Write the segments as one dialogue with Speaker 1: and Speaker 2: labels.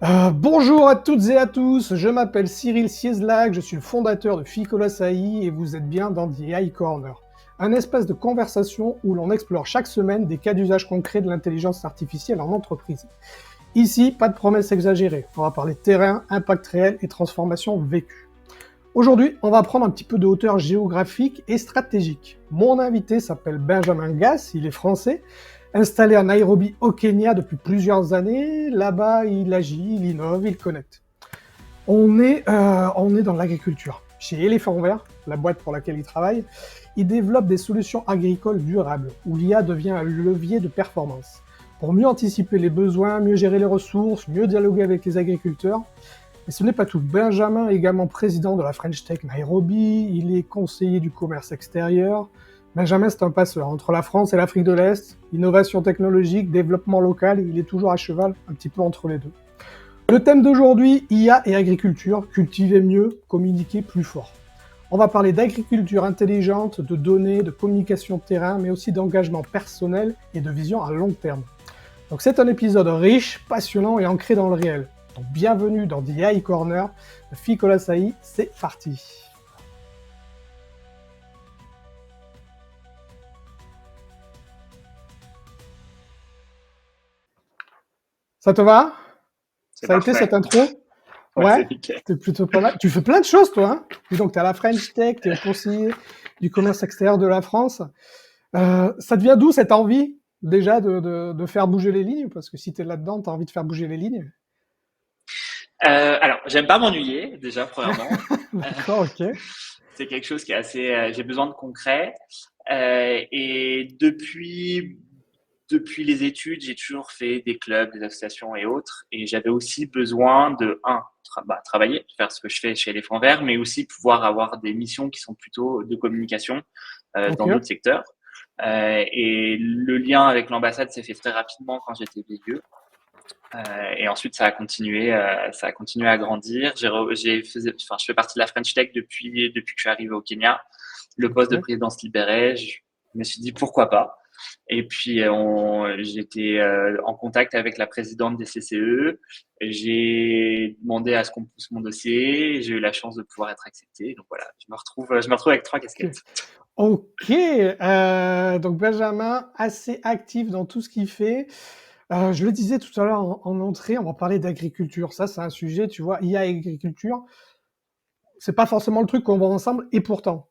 Speaker 1: Bonjour à toutes et à tous, je m'appelle Cyril Cieslak, je suis le fondateur de Ficolas AI et vous êtes bien dans The AI Corner, un espace de conversation où l'on explore chaque semaine des cas d'usage concrets de l'intelligence artificielle en entreprise. Ici, pas de promesses exagérées, on va parler terrain, impact réel et transformation vécue. Aujourd'hui, on va prendre un petit peu de hauteur géographique et stratégique. Mon invité s'appelle Benjamin Gass, il est français, installé à Nairobi au Kenya depuis plusieurs années. Là-bas, il agit, il innove, il connecte. On est dans l'agriculture. Chez Éléphant Vert, la boîte pour laquelle il travaille, il développe des solutions agricoles durables, où l'IA devient un levier de performance. Pour mieux anticiper les besoins, mieux gérer les ressources, mieux dialoguer avec les agriculteurs. Et ce n'est pas tout. Benjamin est également président de la French Tech Nairobi, il est conseiller du commerce extérieur. Benjamin, c'est un passeur entre la France et l'Afrique de l'Est, innovation technologique, développement local, il est toujours à cheval, un petit peu entre les deux. Le thème d'aujourd'hui, IA et agriculture, cultiver mieux, communiquer plus fort. On va parler d'agriculture intelligente, de données, de communication de terrain, mais aussi d'engagement personnel et de vision à long terme. Donc c'est un épisode riche, passionnant et ancré dans le réel. Donc bienvenue dans The AI Corner de Ficolas AI, c'est parti. Ça te va?
Speaker 2: C'est
Speaker 1: Ça a été
Speaker 2: parfait.
Speaker 1: cette intro?
Speaker 2: Ouais,
Speaker 1: Ouais,
Speaker 2: c'est nickel.
Speaker 1: c'est plutôt pas mal. Tu fais plein de choses toi, hein? Dis donc, tu es à la French Tech, tu es conseiller du commerce extérieur de la France. Ça te vient d'où cette envie déjà de faire bouger les lignes? Parce que si tu es là-dedans, tu as envie de faire bouger les lignes.
Speaker 2: Alors, j'aime pas m'ennuyer, déjà, premièrement. Euh,
Speaker 1: D'accord, ok.
Speaker 2: c'est quelque chose qui est assez. J'ai besoin de concret. Et depuis les études, j'ai toujours fait des clubs, des associations et autres. Et j'avais aussi besoin de, travailler, faire ce que je fais chez Éléphant Vert, mais aussi pouvoir avoir des missions qui sont plutôt de communication
Speaker 1: Ok.
Speaker 2: dans d'autres secteurs. Et le lien avec l'ambassade s'est fait très rapidement quand j'étais VIE. Et ensuite, ça a continué à grandir. Je fais partie de la French Tech depuis que je suis arrivé au Kenya. Le poste de
Speaker 1: Ok.
Speaker 2: présidence libérait. Je me suis dit pourquoi pas. Et puis, j'étais en contact avec la présidente des CCE. J'ai demandé à ce qu'on pousse mon dossier. J'ai eu la chance de pouvoir être accepté. Donc voilà, je me retrouve avec trois
Speaker 1: Ok.
Speaker 2: casquettes.
Speaker 1: Ok, donc Benjamin, assez actif dans tout ce qu'il fait. Je le disais tout à l'heure en entrée, on va parler d'agriculture. Ça, c'est un sujet, tu vois, IA et agriculture, c'est pas forcément le truc qu'on voit ensemble, et pourtant,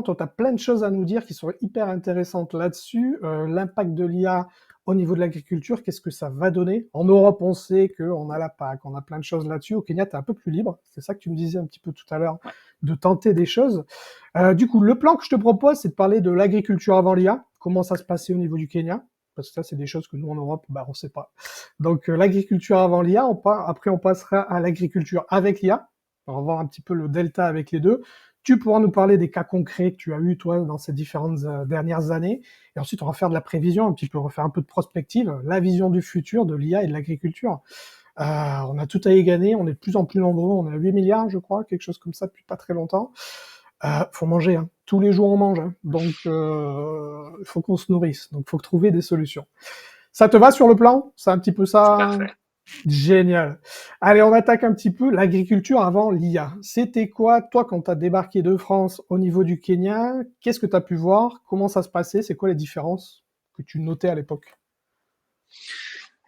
Speaker 1: toi, tu as plein de choses à nous dire qui sont hyper intéressantes là-dessus. L'impact de l'IA au niveau de l'agriculture, qu'est-ce que ça va donner? En Europe, on sait qu'on a la PAC, on a plein de choses là-dessus. Au Kenya, tu es un peu plus libre. C'est ça que tu me disais un petit peu tout à l'heure,
Speaker 2: Ouais.
Speaker 1: de tenter des choses. Du coup, le plan que je te propose, c'est de parler de l'agriculture avant l'IA, comment ça se passait au niveau du Kenya, parce que ça, c'est des choses que nous, en Europe, bah, on sait pas. Donc, l'agriculture avant l'IA, après, on passera à l'agriculture avec l'IA. On va voir un petit peu le delta avec les deux. Tu pourras nous parler des cas concrets que tu as eu, toi, dans ces différentes dernières années. Et ensuite, on va faire de la prévision, un petit peu, on va faire un peu de prospective, la vision du futur de l'IA et de l'agriculture. On a tout à y gagner, on est de plus en plus nombreux, on est à 8 milliards, je crois, quelque chose comme ça depuis pas très longtemps. Faut manger, hein. Tous les jours on mange, hein. Donc il faut qu'on se nourrisse, donc faut trouver des solutions. Ça te va sur le plan? C'est un petit peu
Speaker 2: C'est
Speaker 1: ça?
Speaker 2: parfait.
Speaker 1: Génial. Allez, on attaque un petit peu l'agriculture avant l'IA. C'était quoi, toi, quand tu as débarqué de France au niveau du Kenya? Qu'est-ce que tu as pu voir? Comment ça se passait? C'est quoi les différences que tu notais à l'époque?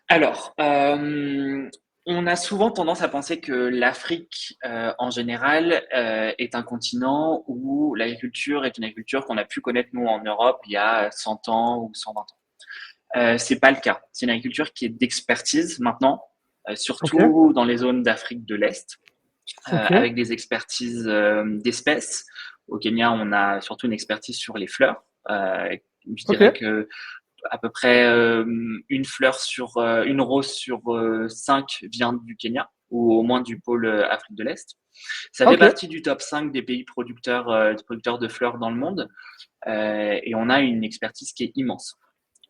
Speaker 2: Alors, on a souvent tendance à penser que l'Afrique, en général, est un continent où l'agriculture est une agriculture qu'on a pu connaître, nous, en Europe, il y a 100 ans ou 120 ans. C'est pas le cas. C'est une agriculture qui est d'expertise maintenant,
Speaker 1: Ok,
Speaker 2: surtout dans les zones d'Afrique de l'Est,
Speaker 1: ok,
Speaker 2: avec des expertises d'espèces. Au Kenya, on a surtout une expertise sur les fleurs. Je
Speaker 1: ok,
Speaker 2: dirais que à peu près une rose sur cinq vient du Kenya ou au moins du pôle Afrique de l'Est. Ça fait
Speaker 1: ok,
Speaker 2: partie du top 5 des pays producteurs de fleurs dans le monde et on a une expertise qui est immense.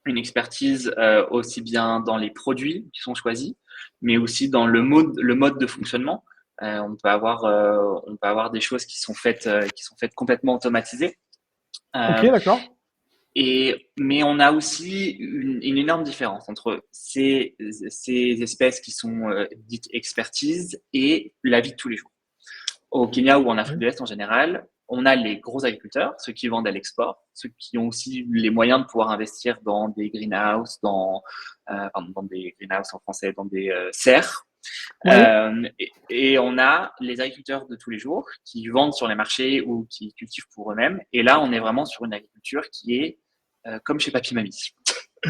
Speaker 2: Une expertise aussi bien dans les produits qui sont choisis, mais aussi dans le mode de fonctionnement. On peut avoir des choses qui sont faites complètement automatisées.
Speaker 1: ok,
Speaker 2: Euh,
Speaker 1: d'accord.
Speaker 2: Mais on a aussi une énorme différence entre ces espèces qui sont dites expertise et la vie de tous les jours. Au Kenya ou en Afrique de l'Est en général, on a les gros agriculteurs, ceux qui vendent à l'export, ceux qui ont aussi les moyens de pouvoir investir dans des greenhouses, dans des greenhouses en français, dans des serres.
Speaker 1: Oui.
Speaker 2: Et on a les agriculteurs de tous les jours qui vendent sur les marchés ou qui cultivent pour eux-mêmes. Et là, on est vraiment sur une agriculture qui est comme chez Papy Mamie.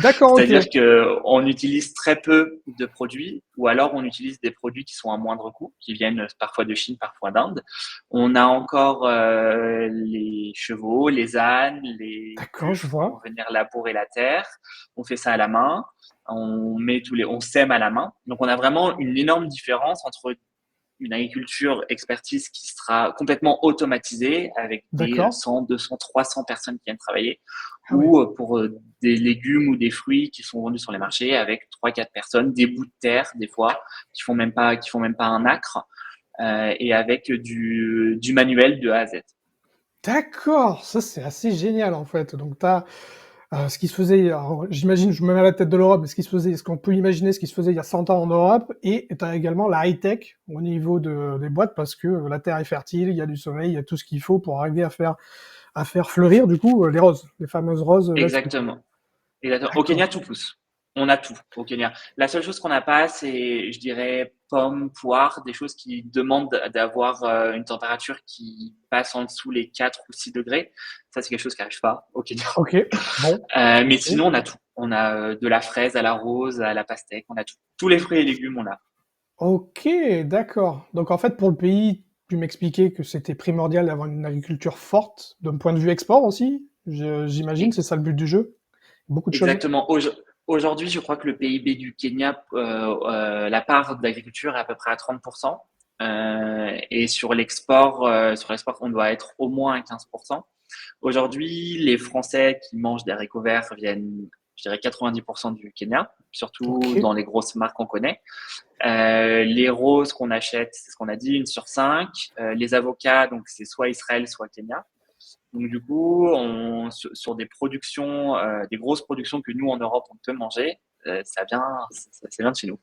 Speaker 1: D'accord, ok.
Speaker 2: C'est-à-dire qu'on utilise très peu de produits ou alors on utilise des produits qui sont à moindre coût, qui viennent parfois de Chine, parfois d'Inde. On a encore les chevaux, les ânes, les
Speaker 1: D'accord, je
Speaker 2: buffles
Speaker 1: vois.
Speaker 2: pour venir labourer la terre. On fait ça à la main. On sème à la main. Donc on a vraiment une énorme différence entre une agriculture expertise qui sera complètement automatisée avec des
Speaker 1: D'accord.
Speaker 2: 100, 200, 300 personnes qui viennent travailler
Speaker 1: Ah oui.
Speaker 2: ou pour des légumes ou des fruits qui sont vendus sur les marchés avec 3-4 personnes, des bouts de terre des fois qui font même pas un acre et avec du manuel de A à Z.
Speaker 1: D'accord, ça c'est assez génial en fait. Donc tu as ce qui se faisait, alors, j'imagine, je me mets à la tête de l'Europe, mais ce qu'on peut imaginer, ce qui se faisait il y a 100 ans en Europe, et tu as également la high-tech au niveau des boîtes, parce que la terre est fertile, il y a du soleil, il y a tout ce qu'il faut pour arriver à faire fleurir du coup les roses, les fameuses roses là-dessus.
Speaker 2: Exactement. Exactement. Au
Speaker 1: D'accord.
Speaker 2: Kenya, tout pousse. On a tout au Kenya. La seule chose qu'on n'a pas, c'est, je dirais, pommes, poires, des choses qui demandent d'avoir une température qui passe en dessous les 4 ou 6 degrés. Ça, c'est quelque chose qui n'arrive pas au Kenya.
Speaker 1: Ok, bon,
Speaker 2: Mais
Speaker 1: ok.
Speaker 2: sinon, on a tout. On a de la fraise à la rose, à la pastèque, on a tout. Tous les fruits et légumes, on a.
Speaker 1: Ok, d'accord. Donc en fait, pour le pays, tu m'expliquais que c'était primordial d'avoir une agriculture forte, d'un point de vue export aussi, j'imagine, c'est
Speaker 2: Et
Speaker 1: ça le but du jeu. Beaucoup de choses.
Speaker 2: exactement. Aujourd'hui, je crois que le PIB du Kenya, la part d'agriculture est à peu près à 30%. Et sur l'export, on doit être au moins à 15%. Aujourd'hui, les Français qui mangent des haricots verts viennent, je dirais, 90% du Kenya, surtout
Speaker 1: Ok.
Speaker 2: dans les grosses marques qu'on connaît. Les roses qu'on achète, c'est ce qu'on a dit, 1 sur 5. Les avocats, donc c'est soit Israël, soit Kenya. Donc du coup, sur des productions, des grosses productions que nous en Europe on peut manger, ça vient de chez nous.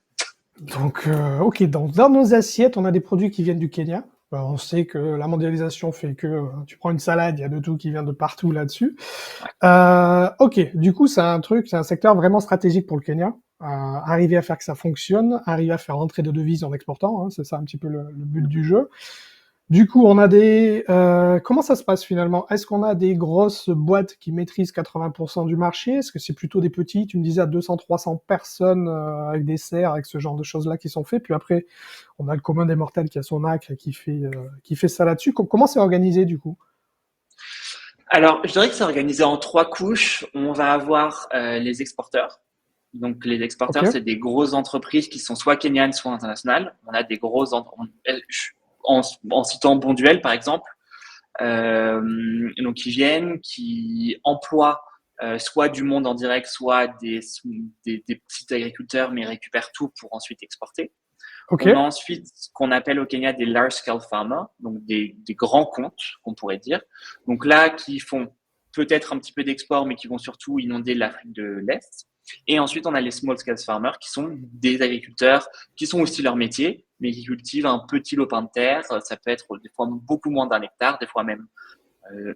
Speaker 1: Donc, ok, dans nos assiettes, on a des produits qui viennent du Kenya. On sait que la mondialisation fait que tu prends une salade, il y a de tout qui vient de partout là-dessus.
Speaker 2: Ouais.
Speaker 1: Ok, du coup, c'est un secteur vraiment stratégique pour le Kenya. Arriver à faire que ça fonctionne, arriver à faire rentrer de devises en exportant, hein, c'est ça un petit peu le but du jeu. Du coup, on a comment ça se passe finalement? Est-ce qu'on a des grosses boîtes qui maîtrisent 80% du marché? Est-ce que c'est plutôt des petits? Tu me disais à 200, 300 personnes avec des serres, avec ce genre de choses-là qui sont faites. Puis après, on a le commun des mortels qui a son acre et qui fait ça là-dessus. Comment c'est organisé du coup?
Speaker 2: Alors, je dirais que c'est organisé en 3 couches. On va avoir les exporteurs. Donc, les
Speaker 1: Ok,
Speaker 2: exporteurs, c'est des grosses entreprises qui sont soit kenyanes, soit internationales. On a des grosses, en citant Bonduel, par exemple, donc, qui viennent, qui emploient soit du monde en direct, soit des petits agriculteurs, mais ils récupèrent tout pour ensuite exporter.
Speaker 1: ok,
Speaker 2: On a ensuite ce qu'on appelle au Kenya des large scale farmers, donc des grands comptes, qu'on pourrait dire. Donc là, qui font peut-être un petit peu d'export, mais qui vont surtout inonder l'Afrique de l'Est. Et ensuite, on a les small scale farmers, qui sont des agriculteurs, qui sont aussi leur métier, mais qui cultivent un petit lopin de terre. Ça peut être des fois beaucoup moins d'1 hectare, des fois même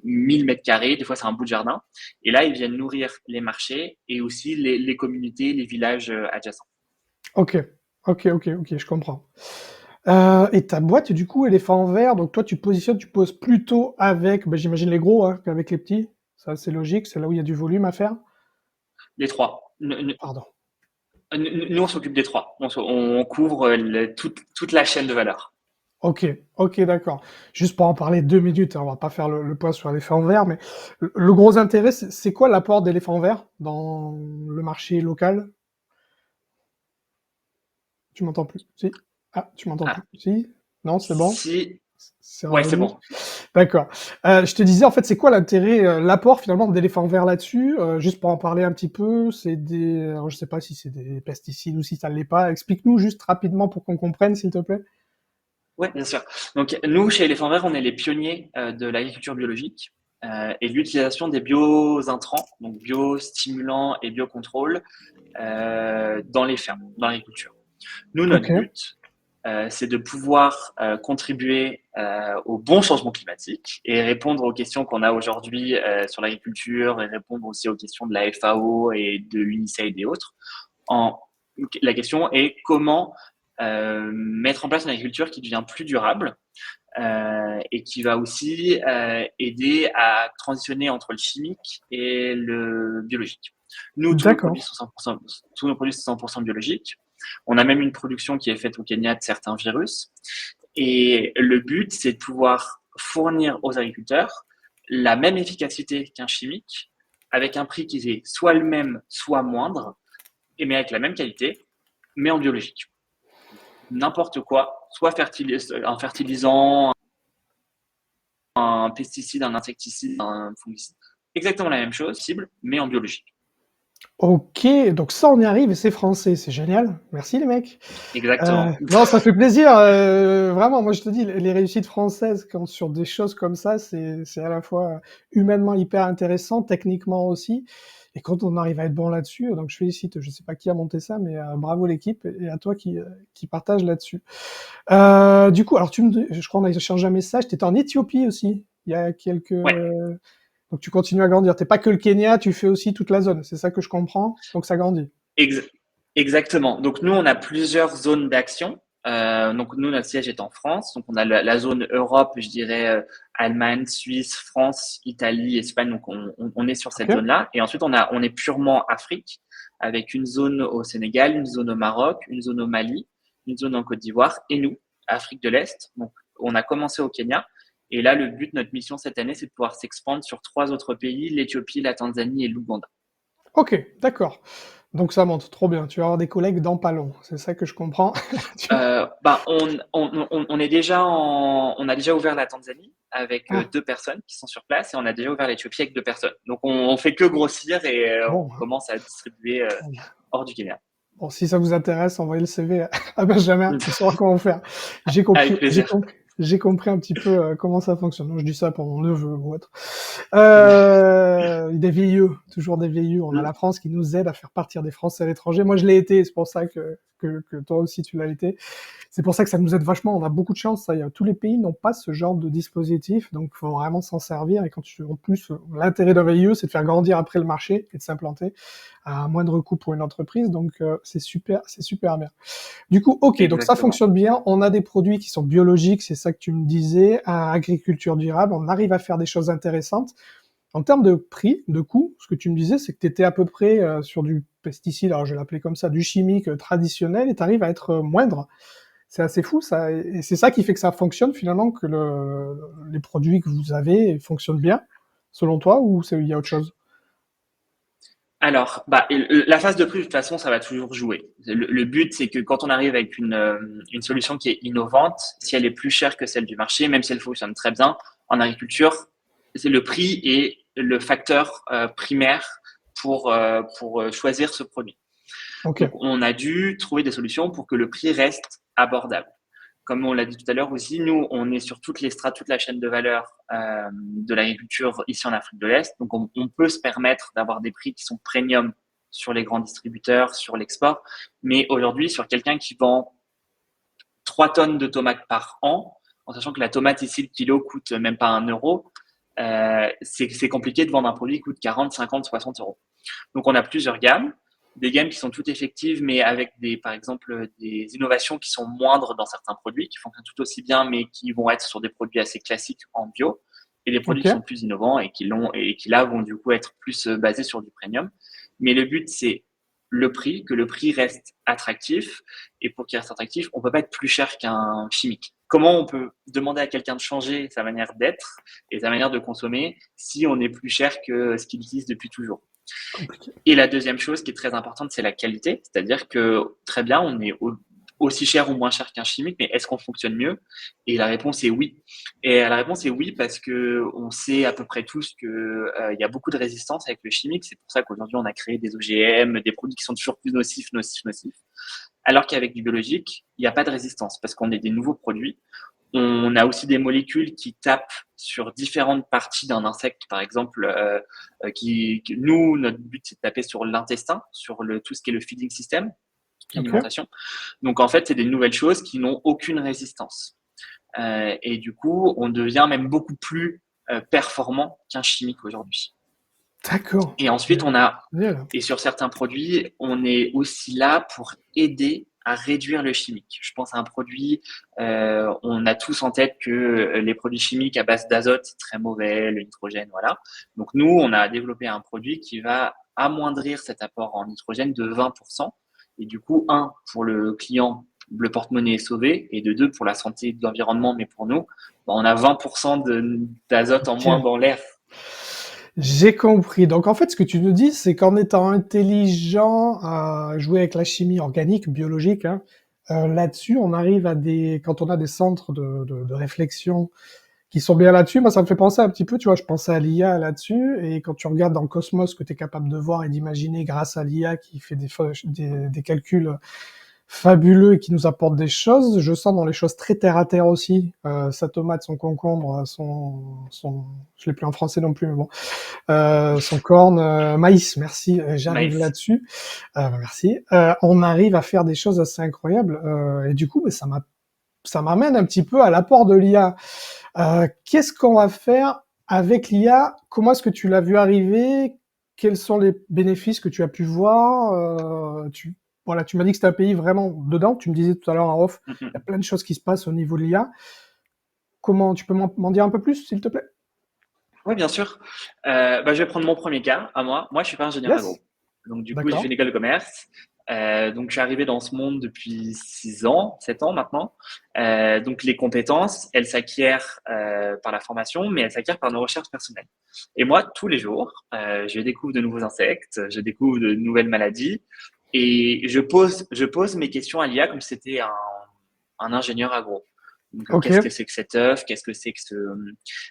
Speaker 2: 1000 mètres carrés, des fois c'est un bout de jardin. Et là, ils viennent nourrir les marchés et aussi les communautés, les villages adjacents.
Speaker 1: ok, ok, je comprends. Et ta boîte, du coup, elle est faite en verre. Donc toi, tu poses plutôt avec, ben, j'imagine les gros, hein, qu'avec les petits. Ça, c'est logique. C'est là où il y a du volume à faire.
Speaker 2: Les trois.
Speaker 1: Pardon.
Speaker 2: Nous, on s'occupe des trois. On couvre toute la chaîne de valeur.
Speaker 1: Ok, ok, d'accord. Juste pour en parler 2 minutes, hein, on va pas faire le point sur l'éléphant vert, mais le gros intérêt, c'est quoi l'apport d'éléphant vert dans le marché local? Tu m'entends plus? Si? Ah, tu m'entends
Speaker 2: Ah,
Speaker 1: plus? Si? Non, c'est bon?
Speaker 2: si,
Speaker 1: C'est
Speaker 2: ouais, c'est
Speaker 1: revenu?
Speaker 2: bon.
Speaker 1: D'accord. Je te disais, en fait, c'est quoi l'intérêt, l'apport finalement d'éléphant vert là-dessus? Juste pour en parler un petit peu, alors, je sais pas si c'est des pesticides ou si ça l'est pas. Explique-nous juste rapidement pour qu'on comprenne, s'il te plaît.
Speaker 2: Ouais, bien sûr. Donc, nous, chez Éléphant Vert, on est les pionniers de l'agriculture biologique. et l'utilisation des biointrants, donc biostimulants et biocontrôles, dans les fermes, dans l'agriculture. Nous,
Speaker 1: Ok.
Speaker 2: notre but, c'est de pouvoir contribuer au bon changement climatique et répondre aux questions qu'on a aujourd'hui sur l'agriculture et répondre aussi aux questions de la FAO et de l'UNICEF et autres. En, la question est comment mettre en place une agriculture qui devient plus durable et qui va aussi aider à transitionner entre le chimique et le biologique. Nous,
Speaker 1: D'accord.
Speaker 2: tous nos produits sont 100% biologiques. On a même une production qui est faite au Kenya de certains virus. Et le but, c'est de pouvoir fournir aux agriculteurs la même efficacité qu'un chimique, avec un prix qui est soit le même, soit moindre, mais avec la même qualité, mais en biologique. N'importe quoi, soit un fertilisant, un pesticide, un insecticide, un fongicide. Exactement la même chose, cible, mais en biologique.
Speaker 1: Ok, donc ça on y arrive et c'est français, c'est génial. Merci les mecs.
Speaker 2: Exactement.
Speaker 1: Non, ça fait plaisir. Vraiment, moi je te dis, les réussites françaises quand sur des choses comme ça, c'est à la fois humainement hyper intéressant, techniquement aussi. Et quand on arrive à être bon là-dessus, donc je félicite, je sais pas qui a monté ça, mais bravo l'équipe et à toi qui partage là-dessus. Du coup, alors je crois qu'on a échangé un message, tu étais en Éthiopie aussi, il y a quelques...
Speaker 2: Ouais,
Speaker 1: Donc tu continues à grandir. T'es pas que le Kenya, tu fais aussi toute la zone. C'est ça que je comprends. Donc ça grandit.
Speaker 2: ex- exactement. Donc nous, on a plusieurs zones d'action. Donc nous, notre siège est en France. Donc on a la zone Europe, je dirais Allemagne, Suisse, France, Italie, Espagne. Donc on est sur
Speaker 1: Ok.
Speaker 2: cette zone-là. Et ensuite, on est purement Afrique, avec une zone au Sénégal, une zone au Maroc, une zone au Mali, une zone en Côte d'Ivoire, et nous, Afrique de l'Est. Donc on a commencé au Kenya. Et là, le but, notre mission cette année, c'est de pouvoir s'expandre sur 3 autres pays, l'Éthiopie, la Tanzanie et l'Ouganda.
Speaker 1: Ok, d'accord. Donc ça monte trop bien. Tu vas avoir des collègues dans pas long. C'est ça que je comprends.
Speaker 2: Bah, on a déjà ouvert la Tanzanie avec
Speaker 1: Ah,
Speaker 2: 2 personnes qui sont sur place et on a déjà ouvert l'Éthiopie avec 2 personnes. Donc on fait que grossir et
Speaker 1: bon.
Speaker 2: on commence à distribuer hors du Kenya.
Speaker 1: Bon, si ça vous intéresse, envoyez le CV à Benjamin, il saura comment faire. J'ai
Speaker 2: Avec
Speaker 1: compris, j'ai
Speaker 2: plaisir.
Speaker 1: compris, j'ai compris un petit peu comment ça fonctionne. Donc, je dis ça pour mon neveu ou autre. Des VIE, toujours des VIE. On a la France qui nous aide à faire partir des Français à l'étranger. Moi, je l'ai été, c'est pour ça que toi aussi tu l'as été. C'est pour ça que ça nous aide vachement. On a beaucoup de chance. Ça, tous les pays n'ont pas ce genre de dispositif, donc il faut vraiment s'en servir. Et en plus, l'intérêt d'un VIE, c'est de faire grandir après le marché et de s'implanter à moindre coût pour une entreprise. Donc c'est super bien. Du coup, ok, donc ça
Speaker 2: Exactement.
Speaker 1: fonctionne bien. On a des produits qui sont biologiques, c'est ça que tu me disais, à agriculture durable. On arrive à faire des choses intéressantes. En termes de prix, de coût, ce que tu me disais, c'est que tu étais à peu près sur du pesticide, alors je vais l'appeler comme ça, du chimique traditionnel, et tu arrives à être moindre. C'est assez fou, ça. Et c'est ça qui fait que ça fonctionne finalement, que les produits que vous avez fonctionnent bien, selon toi, ou il y a autre chose?
Speaker 2: Alors, bah, la phase de prix, de toute façon, ça va toujours jouer. Le but, c'est que quand on arrive avec une solution qui est innovante, si elle est plus chère que celle du marché, même si elle fonctionne très bien, en agriculture, c'est le prix et le facteur primaire pour choisir ce produit.
Speaker 1: Ok,
Speaker 2: Donc, on a dû trouver des solutions pour que le prix reste abordable. Comme on l'a dit tout à l'heure aussi, nous, on est sur toutes les strates, toute la chaîne de valeur de l'agriculture ici en Afrique de l'Est. Donc, on peut se permettre d'avoir des prix qui sont premium sur les grands distributeurs, sur l'export. Mais aujourd'hui, sur quelqu'un qui vend 3 tonnes de tomates par an, en sachant que la tomate ici, le kilo coûte même pas 1 euro, c'est compliqué de vendre un produit qui coûte 40, 50, 60 euros. Donc, on a plusieurs gammes, des gammes qui sont toutes effectives, mais avec par exemple, des innovations qui sont moindres dans certains produits, qui fonctionnent tout aussi bien, mais qui vont être sur des produits assez classiques en bio, et des produits
Speaker 1: ok,
Speaker 2: qui sont plus innovants et qui là vont du coup être plus basés sur du premium. Mais le but, c'est le prix, que le prix reste attractif. Et pour qu'il reste attractif, on peut pas être plus cher qu'un chimique. Comment on peut demander à quelqu'un de changer sa manière d'être et sa manière de consommer si on est plus cher que ce qu'il utilise depuis toujours?
Speaker 1: compliqué.
Speaker 2: Et la deuxième chose qui est très importante, c'est la qualité. C'est-à-dire que très bien, on est aussi cher ou moins cher qu'un chimique, mais est-ce qu'on fonctionne mieux? Et la réponse est oui. Et la réponse est oui parce que on sait à peu près tous que il y a beaucoup de résistance avec le chimique. C'est pour ça qu'aujourd'hui on a créé des OGM, des produits qui sont toujours plus nocifs. Alors qu'avec du biologique, il n'y a pas de résistance parce qu'on est des nouveaux produits. On a aussi des molécules qui tapent sur différentes parties d'un insecte, par exemple, nous, notre but, c'est de taper sur l'intestin, sur tout ce qui est le feeding system,
Speaker 1: Ok.
Speaker 2: l'alimentation. Donc, en fait, c'est des nouvelles choses qui n'ont aucune résistance. Et du coup, on devient même beaucoup plus performant qu'un chimique aujourd'hui.
Speaker 1: D'accord.
Speaker 2: Et ensuite,
Speaker 1: Génial.
Speaker 2: et sur certains produits, on est aussi là pour aider à réduire le chimique. Je pense à un produit, on a tous en tête que les produits chimiques à base d'azote, c'est très mauvais, le nitrogène, voilà. Donc nous, on a développé un produit qui va amoindrir cet apport en nitrogène de 20%. Et du coup, un, pour le client, le porte-monnaie est sauvé, et de deux, pour la santé de l'environnement, mais pour nous, on a 20% d'azote en moins
Speaker 1: Ok.
Speaker 2: dans l'air.
Speaker 1: J'ai compris. Donc en fait, ce que tu nous dis, c'est qu'en étant intelligent à jouer avec la chimie organique, biologique, hein, là-dessus, on arrive à quand on a des centres de réflexion qui sont bien là-dessus, moi ça me fait penser un petit peu, tu vois, je pensais à l'IA là-dessus, et quand tu regardes dans Cosmos ce que tu es capable de voir et d'imaginer grâce à l'IA qui fait des calculs fabuleux et qui nous apporte des choses. Je sens dans les choses très terre à terre aussi. Sa tomate, son concombre, je l'ai plus en français non plus, mais bon, son corne, maïs. Merci, j'arrive
Speaker 2: Maïs.
Speaker 1: là-dessus. Merci. On arrive à faire des choses assez incroyables. Et du coup, ça m'amène un petit peu à l'apport de l'IA. Qu'est-ce qu'on va faire avec l'IA? Comment est-ce que tu l'as vu arriver? Quels sont les bénéfices que tu as pu voir? Voilà, tu m'as dit que c'était un pays vraiment dedans. Tu me disais tout à l'heure en off, il y a plein de choses qui se passent au niveau de l'IA. Comment tu peux m'en dire un peu plus, s'il te plaît?
Speaker 2: Oui, bien sûr. Je vais prendre mon premier cas à moi. Moi, je suis pas ingénieur
Speaker 1: Yes,
Speaker 2: agro. Donc, du coup, j'ai fait une
Speaker 1: d'accord.
Speaker 2: école de commerce. Donc, je suis arrivé dans ce monde depuis 6 ans, 7 ans maintenant. Donc, les compétences, elles s'acquièrent par la formation, mais elles s'acquièrent par nos recherches personnelles. Et moi, tous les jours, je découvre de nouveaux insectes, je découvre de nouvelles maladies, et je pose mes questions à l'IA comme si c'était un ingénieur agro. Donc,
Speaker 1: Ok.
Speaker 2: qu'est-ce que c'est que cet œuf? Qu'est-ce que c'est que ce...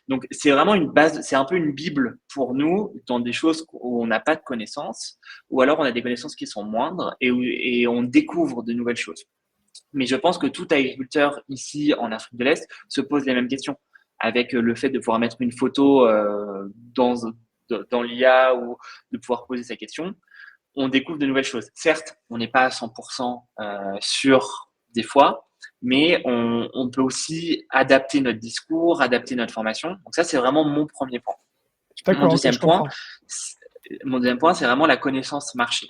Speaker 2: Donc, c'est vraiment une base, c'est un peu une bible pour nous dans des choses où on n'a pas de connaissances, ou alors on a des connaissances qui sont moindres et on découvre de nouvelles choses. Mais je pense que tout agriculteur ici en Afrique de l'Est se pose les mêmes questions avec le fait de pouvoir mettre une photo dans l'IA ou de pouvoir poser sa question. On découvre de nouvelles choses. Certes, on n'est pas à 100% sûr des fois, mais on peut aussi adapter notre discours, adapter notre formation. Donc ça, c'est vraiment mon premier point. Mon
Speaker 1: D'accord, ok,
Speaker 2: deuxième
Speaker 1: je
Speaker 2: point,
Speaker 1: comprends.
Speaker 2: mon deuxième point, c'est vraiment la connaissance marché.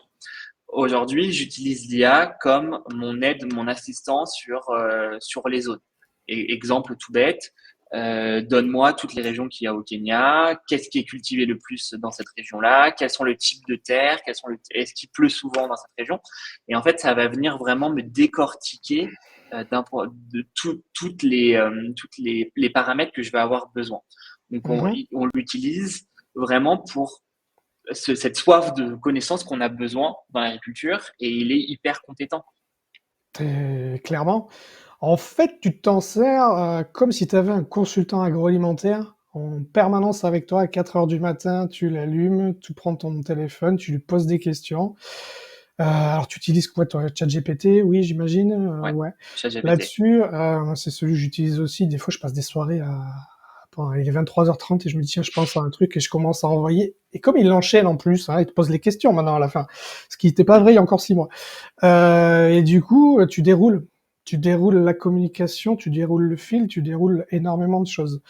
Speaker 2: Aujourd'hui, j'utilise l'IA comme mon aide, mon assistant sur les zones. Et, exemple tout bête, donne-moi toutes les régions qu'il y a au Kenya, qu'est-ce qui est cultivé le plus dans cette région-là, quels sont le type de terre, est-ce qu'il pleut souvent dans cette région. Et en fait, ça va venir vraiment me décortiquer de les paramètres que je vais avoir besoin. Donc,
Speaker 1: Mhm.
Speaker 2: on l'utilise vraiment pour cette soif de connaissances qu'on a besoin dans l'agriculture et il est hyper compétent.
Speaker 1: Clairement. En fait, tu t'en sers comme si tu avais un consultant agroalimentaire en permanence avec toi à 4 heures du matin, tu l'allumes, tu prends ton téléphone, tu lui poses des questions. Alors, tu utilises quoi, toi? ChatGPT, oui, j'imagine.
Speaker 2: Ouais,
Speaker 1: Ouais.
Speaker 2: ChatGPT.
Speaker 1: Là-dessus, c'est celui que j'utilise aussi. Des fois, je passe des soirées il est 23h30 et je me dis, tiens, je pense à un truc et je commence à envoyer. Et comme il l'enchaîne en plus, hein, il te pose les questions maintenant à la fin, ce qui n'était pas vrai il y a encore 6 mois. Et du coup, tu déroules la communication, tu déroules le fil, tu déroules énormément de choses.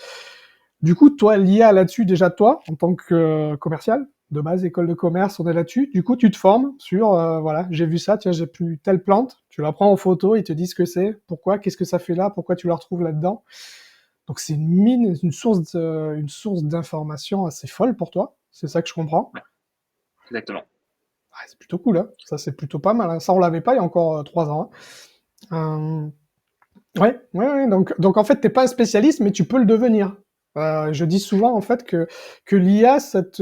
Speaker 1: Du coup, toi, l'IA là-dessus, déjà toi, en tant que commercial, de base, école de commerce, on est là-dessus. Du coup, tu te formes sur, voilà, j'ai vu ça, tiens, j'ai pu telle plante, tu la prends en photo, ils te disent ce que c'est, pourquoi, qu'est-ce que ça fait là, pourquoi tu la retrouves là-dedans. Donc c'est une mine, une source d'information assez folle pour toi. C'est ça que je comprends.
Speaker 2: Ouais, exactement.
Speaker 1: Ah, c'est plutôt cool, hein. Ça c'est plutôt pas mal, hein. Ça on l'avait pas il y a encore 3 ans, hein. Ouais. Donc en fait t'es pas un spécialiste, mais tu peux le devenir. Je dis souvent en fait que l'IA c'est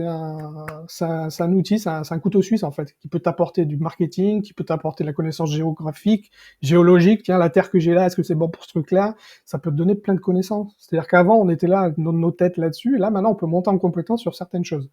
Speaker 1: un outil, c'est un couteau suisse en fait, qui peut t'apporter du marketing, qui peut t'apporter de la connaissance géographique, géologique. Tiens, la terre que j'ai là, est-ce que c'est bon pour ce truc-là? Ça peut te donner plein de connaissances. C'est-à-dire qu'avant on était là, nos têtes là-dessus, et là maintenant on peut monter en compétence sur certaines choses.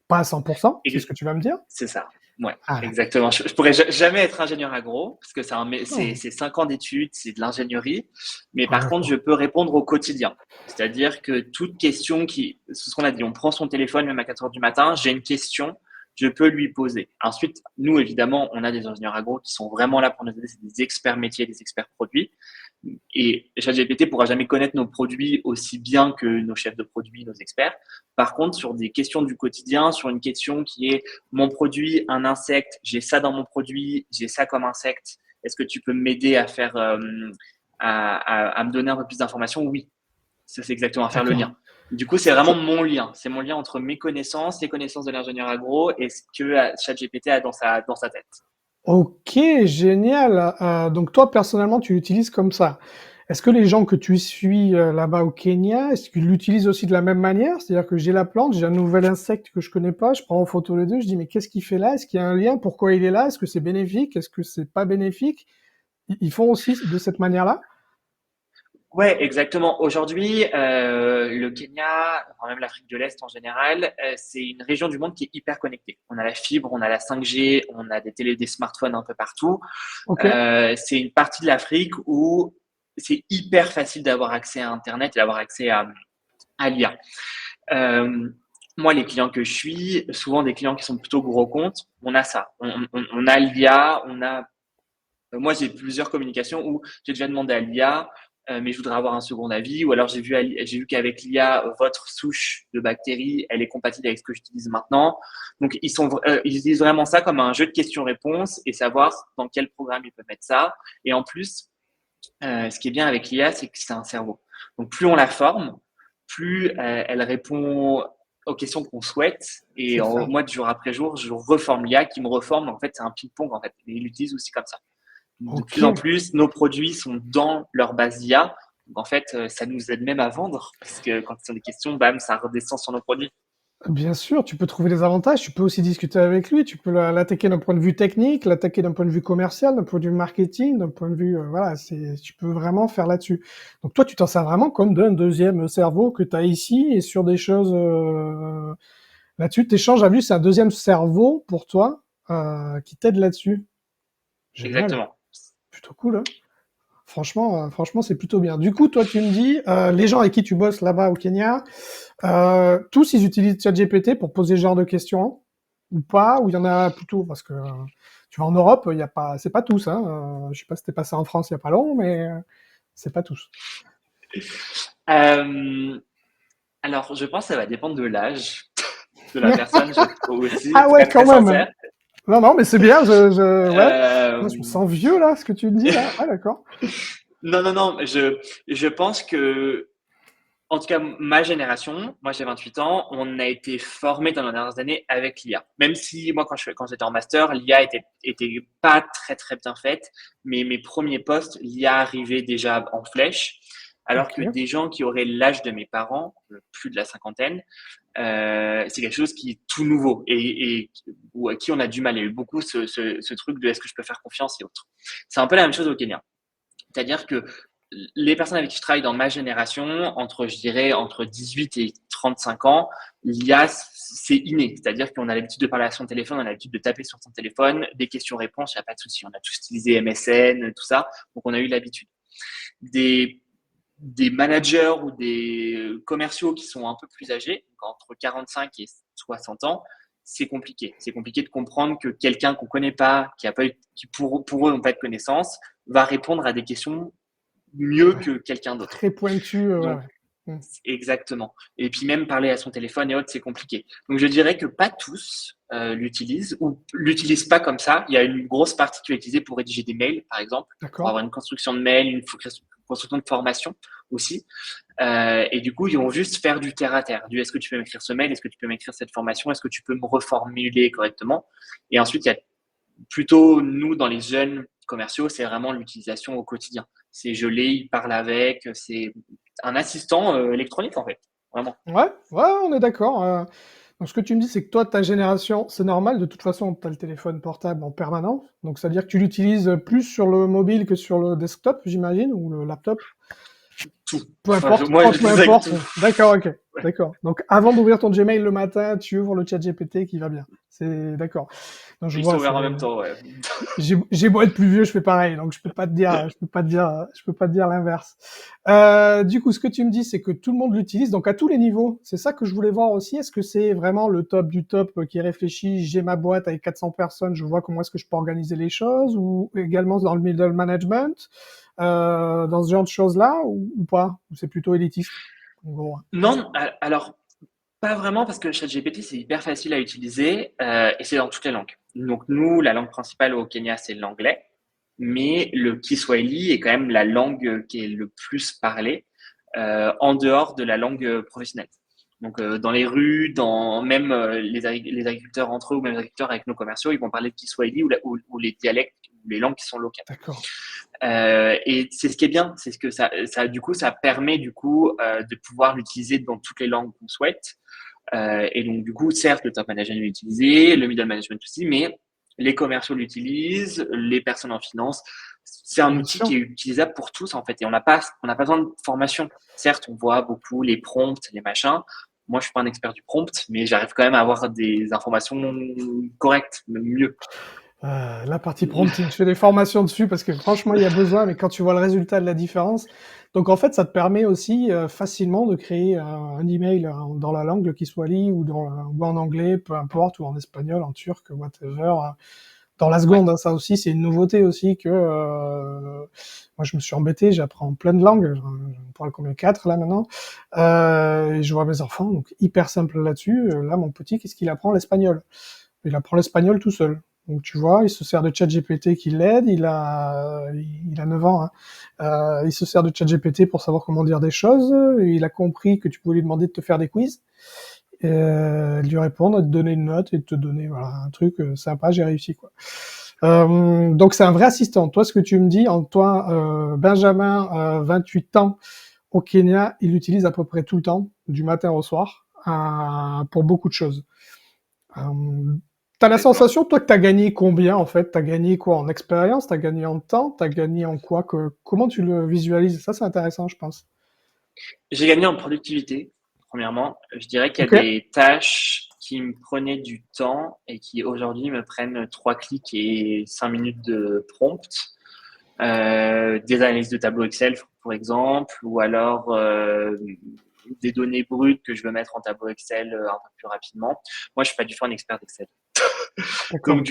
Speaker 1: Pas à 100%, c'est ce
Speaker 2: Et
Speaker 1: que tu vas me dire?
Speaker 2: c'est ça. Ouais,
Speaker 1: Ah,
Speaker 2: exactement. Je pourrais jamais être ingénieur agro parce que
Speaker 1: non.
Speaker 2: c'est 5 ans d'études, c'est de l'ingénierie. Mais
Speaker 1: Ah,
Speaker 2: par contre, je
Speaker 1: d'accord.
Speaker 2: peux répondre au quotidien. C'est-à-dire que toute question c'est ce qu'on a dit, on prend son téléphone même à 4 heures du matin, j'ai une question, je peux lui poser. Ensuite, nous, évidemment, on a des ingénieurs agro qui sont vraiment là pour nous aider, c'est des experts métiers, des experts produits. Et ChatGPT pourra jamais connaître nos produits aussi bien que nos chefs de produits, nos experts. Par contre, sur des questions du quotidien, sur une question qui est mon produit, un insecte, j'ai ça dans mon produit, j'ai ça comme insecte, est-ce que tu peux m'aider à faire, à me donner un peu plus d'informations? Oui, ça c'est exactement à faire le
Speaker 1: D'accord.
Speaker 2: lien. Du coup, c'est vraiment mon lien. C'est mon lien entre mes connaissances, les connaissances de l'ingénieur agro et ce que ChatGPT a dans sa tête.
Speaker 1: OK, génial. Donc toi, personnellement, tu l'utilises comme ça. Est-ce que les gens que tu suis, là-bas au Kenya, est-ce qu'ils l'utilisent aussi de la même manière? C'est-à-dire que j'ai la plante, j'ai un nouvel insecte que je connais pas, je prends en photo les 2, je dis: «Mais qu'est-ce qu'il fait là? Est-ce qu'il y a un lien? Pourquoi il est là? Est-ce que c'est bénéfique? Est-ce que c'est pas bénéfique?» Ils font aussi de cette manière-là?
Speaker 2: Ouais, exactement. Aujourd'hui, le Kenya, enfin même l'Afrique de l'Est en général, c'est une région du monde qui est hyper connectée. On a la fibre, on a la 5G, on a des smartphones un peu partout.
Speaker 1: OK,
Speaker 2: C'est une partie de l'Afrique où c'est hyper facile d'avoir accès à Internet et d'avoir accès à l'IA. Euh, Moi, les clients que je suis, souvent des clients qui sont plutôt gros comptes, on a ça. On a l'IA, on a moi, j'ai plusieurs communications où j'ai déjà demandé à l'IA, mais je voudrais avoir un second avis. Ou alors j'ai vu qu'avec l'IA, votre souche de bactéries, elle est compatible avec ce que j'utilise maintenant. Donc ils utilisent vraiment ça comme un jeu de questions-réponses et savoir dans quel programme ils peuvent mettre ça. Et en plus, ce qui est bien avec l'IA, c'est que c'est un cerveau. Donc plus on la forme, plus elle répond aux questions qu'on souhaite. Et
Speaker 1: c'est ça.
Speaker 2: moi, de jour après jour, je reforme l'IA qui me reforme. En fait, c'est un ping-pong en fait. Et il l'utilise aussi comme ça. De plus en
Speaker 1: OK.
Speaker 2: plus, nos produits sont dans leur base IA. Donc en fait, ça nous aide même à vendre, parce que quand ils ont des questions, bam, ça redescend sur nos produits.
Speaker 1: Bien sûr, tu peux trouver des avantages, tu peux aussi discuter avec lui, tu peux l'attaquer d'un point de vue technique, l'attaquer d'un point de vue commercial, d'un point de vue marketing, d'un point de vue, voilà, tu peux vraiment faire là-dessus. Donc toi, tu t'en sers vraiment comme d'un deuxième cerveau que tu as ici et sur des choses là-dessus. T'échanges à vue, c'est un deuxième cerveau pour toi qui t'aide là-dessus. Génial,
Speaker 2: Exactement.
Speaker 1: plutôt cool, hein. Franchement, franchement, c'est plutôt bien. Du coup, toi, tu me dis, les gens avec qui tu bosses là-bas au Kenya, tous, ils utilisent ChatGPT pour poser ce genre de questions ou pas? Ou il y en a plutôt parce que tu vas en Europe, il y a pas, c'est pas tous. Hein. Je sais pas si t'es passé en France il y a pas long, mais c'est pas tous.
Speaker 2: Euh, alors, je pense que ça va dépendre de l'âge de la personne, je aussi,
Speaker 1: Ah
Speaker 2: pour
Speaker 1: ouais,
Speaker 2: être très
Speaker 1: quand même.
Speaker 2: sincère.
Speaker 1: Non, non, mais c'est bien. Ouais.
Speaker 2: Euh,
Speaker 1: Là, je me sens vieux là, ce que tu me dis là. Ah d'accord.
Speaker 2: non, non, non, je pense que en tout cas, ma génération, moi j'ai 28 ans, on a été formé dans les dernières années avec l'IA. Même si moi, quand j'étais en master, l'IA était pas très très bien faite, mais mes premiers postes, l'IA arrivait déjà en flèche, alors que
Speaker 1: Ok.
Speaker 2: des gens qui auraient l'âge de mes parents, plus de la cinquantaine, c'est quelque chose qui est tout nouveau et ou à qui on a du mal. Il y a eu beaucoup ce truc de est-ce que je peux faire confiance et autres. C'est un peu la même chose au Kenya. C'est-à-dire que les personnes avec qui je travaille dans ma génération, je dirais, entre 18 et 35 ans, l'IA, c'est inné. C'est-à-dire qu'on a l'habitude de parler à son téléphone, on a l'habitude de taper sur son téléphone, des questions-réponses, il n'y a pas de souci. On a tous utilisé MSN, tout ça. Donc, on a eu l'habitude. Des, des managers ou des commerciaux qui sont un peu plus âgés, donc entre 45 et 60 ans, c'est compliqué. C'est compliqué de comprendre que quelqu'un qu'on connaît pas, qui a pas eu, qui pour eux n'ont pas de connaissances, va répondre à des questions mieux
Speaker 1: Ouais.
Speaker 2: que quelqu'un d'autre.
Speaker 1: Très pointu. Ouais,
Speaker 2: Donc,
Speaker 1: ouais. Hmm.
Speaker 2: exactement. Et puis même parler à son téléphone et autres, c'est compliqué. Donc je dirais que pas tous l'utilisent ou l'utilisent pas comme ça. Il y a une grosse partie qui est utilisée pour rédiger des mails, par exemple, pour
Speaker 1: D'accord.
Speaker 2: avoir une construction de mail, une construction de formation aussi. Et du coup, ils vont juste faire du terre à terre. Du est-ce que tu peux m'écrire ce mail? Est-ce que tu peux m'écrire cette formation? Est-ce que tu peux me reformuler correctement? Et ensuite, il y a plutôt, nous, dans les jeunes commerciaux, c'est vraiment l'utilisation au quotidien. C'est je l'ai, il parle avec, c'est un assistant électronique en fait, vraiment.
Speaker 1: Ouais, ouais, on est d'accord. Donc, ce que tu me dis, c'est que toi, ta génération, c'est normal. De toute façon, tu as le téléphone portable en permanence. Donc, c'est-à-dire que tu l'utilises plus sur le mobile que sur le desktop, j'imagine, ou le laptop.
Speaker 2: tout.
Speaker 1: Peu
Speaker 2: Enfin,
Speaker 1: importe,
Speaker 2: moi,
Speaker 1: peu
Speaker 2: j'utilise avec
Speaker 1: importe.
Speaker 2: tout.
Speaker 1: D'accord, ok.
Speaker 2: Ouais.
Speaker 1: D'accord. Donc, avant d'ouvrir ton Gmail le matin, tu ouvres le chat GPT qui va bien. C'est d'accord. Non, je
Speaker 2: Ils sont
Speaker 1: vois,
Speaker 2: ouverts en même temps, ouais.
Speaker 1: j'ai beau être plus vieux, je fais pareil, donc je peux pas te dire l'inverse. Du coup, ce que tu me dis, c'est que tout le monde l'utilise, donc à tous les niveaux. C'est ça que je voulais voir aussi. Est-ce que c'est vraiment le top du top qui réfléchit, j'ai ma boîte avec 400 personnes, je vois comment est-ce que je peux organiser les choses, ou également dans le middle management, dans ce genre de choses-là, ou pas? Ou c'est plutôt élitiste? En gros, hein.
Speaker 2: Non, alors, pas vraiment, parce que ChatGPT, c'est hyper facile à utiliser et c'est dans toutes les langues. Donc, nous, la langue principale au Kenya, c'est l'anglais, mais le Kiswahili est quand même la langue qui est le plus parlée en dehors de la langue professionnelle. Donc, dans les rues, dans même les agriculteurs entre eux ou même les agriculteurs avec nos commerciaux, ils vont parler de Kiswahili ou les dialectes ou les langues qui sont locales.
Speaker 1: D'accord.
Speaker 2: Et c'est ce qui est bien, c'est ce que du coup, ça permet du coup de pouvoir l'utiliser dans toutes les langues qu'on souhaite. Et donc, du coup, certes, le top management l'utilise, le middle management aussi, mais les commerciaux l'utilisent, les personnes en finance. C'est un
Speaker 1: Bien
Speaker 2: outil
Speaker 1: sûr.
Speaker 2: qui est utilisable pour tous, en fait. Et on n'a pas besoin de formation. Certes, on voit beaucoup les prompts, les machins. Moi, je suis pas un expert du prompt, mais j'arrive quand même à avoir des informations correctes, même mieux.
Speaker 1: La partie prompting, je fais des formations dessus parce que franchement, il y a besoin, mais quand tu vois le résultat de la différence, donc en fait, ça te permet aussi facilement de créer un email dans la langue, le Kiswahili ou en anglais, peu importe, ou en espagnol, en turc, whatever, dans la
Speaker 2: Ouais.
Speaker 1: seconde. Hein, ça aussi, c'est une nouveauté aussi que moi, je me suis embêté, j'apprends plein de langues, j'en parle combien quatre là maintenant, et je vois mes enfants, donc hyper simple là-dessus. Là, mon petit, qu'est-ce qu'il apprend? L'espagnol. Il apprend l'espagnol tout seul. Donc tu vois, il se sert de ChatGPT qui l'aide, il a 9 ans, hein. Il se sert de ChatGPT pour savoir comment dire des choses, il a compris que tu pouvais lui demander de te faire des quiz, de lui répondre, de te donner une note et de te donner voilà, un truc sympa, j'ai réussi quoi. Donc c'est un vrai assistant. Toi, ce que tu me dis, toi, Benjamin, 28 ans, au Kenya, il l'utilise à peu près tout le temps, du matin au soir, pour beaucoup de choses. Euh, T'as la
Speaker 2: D'accord.
Speaker 1: sensation, toi, que t'as gagné combien, en fait? T'as gagné quoi en expérience? T'as gagné en temps? T'as gagné en quoi? Comment tu le visualises? Ça, c'est intéressant, je pense.
Speaker 2: J'ai gagné en productivité, premièrement. Je dirais qu'il y a
Speaker 1: Ok,
Speaker 2: des tâches qui me prenaient du temps et qui aujourd'hui me prennent 3 clics et 5 minutes de prompt. Des analyses de tableau Excel, pour exemple, ou alors des données brutes que je veux mettre en tableau Excel un peu plus rapidement. Moi, je suis pas du tout un expert d'Excel.
Speaker 1: d'accord, ok.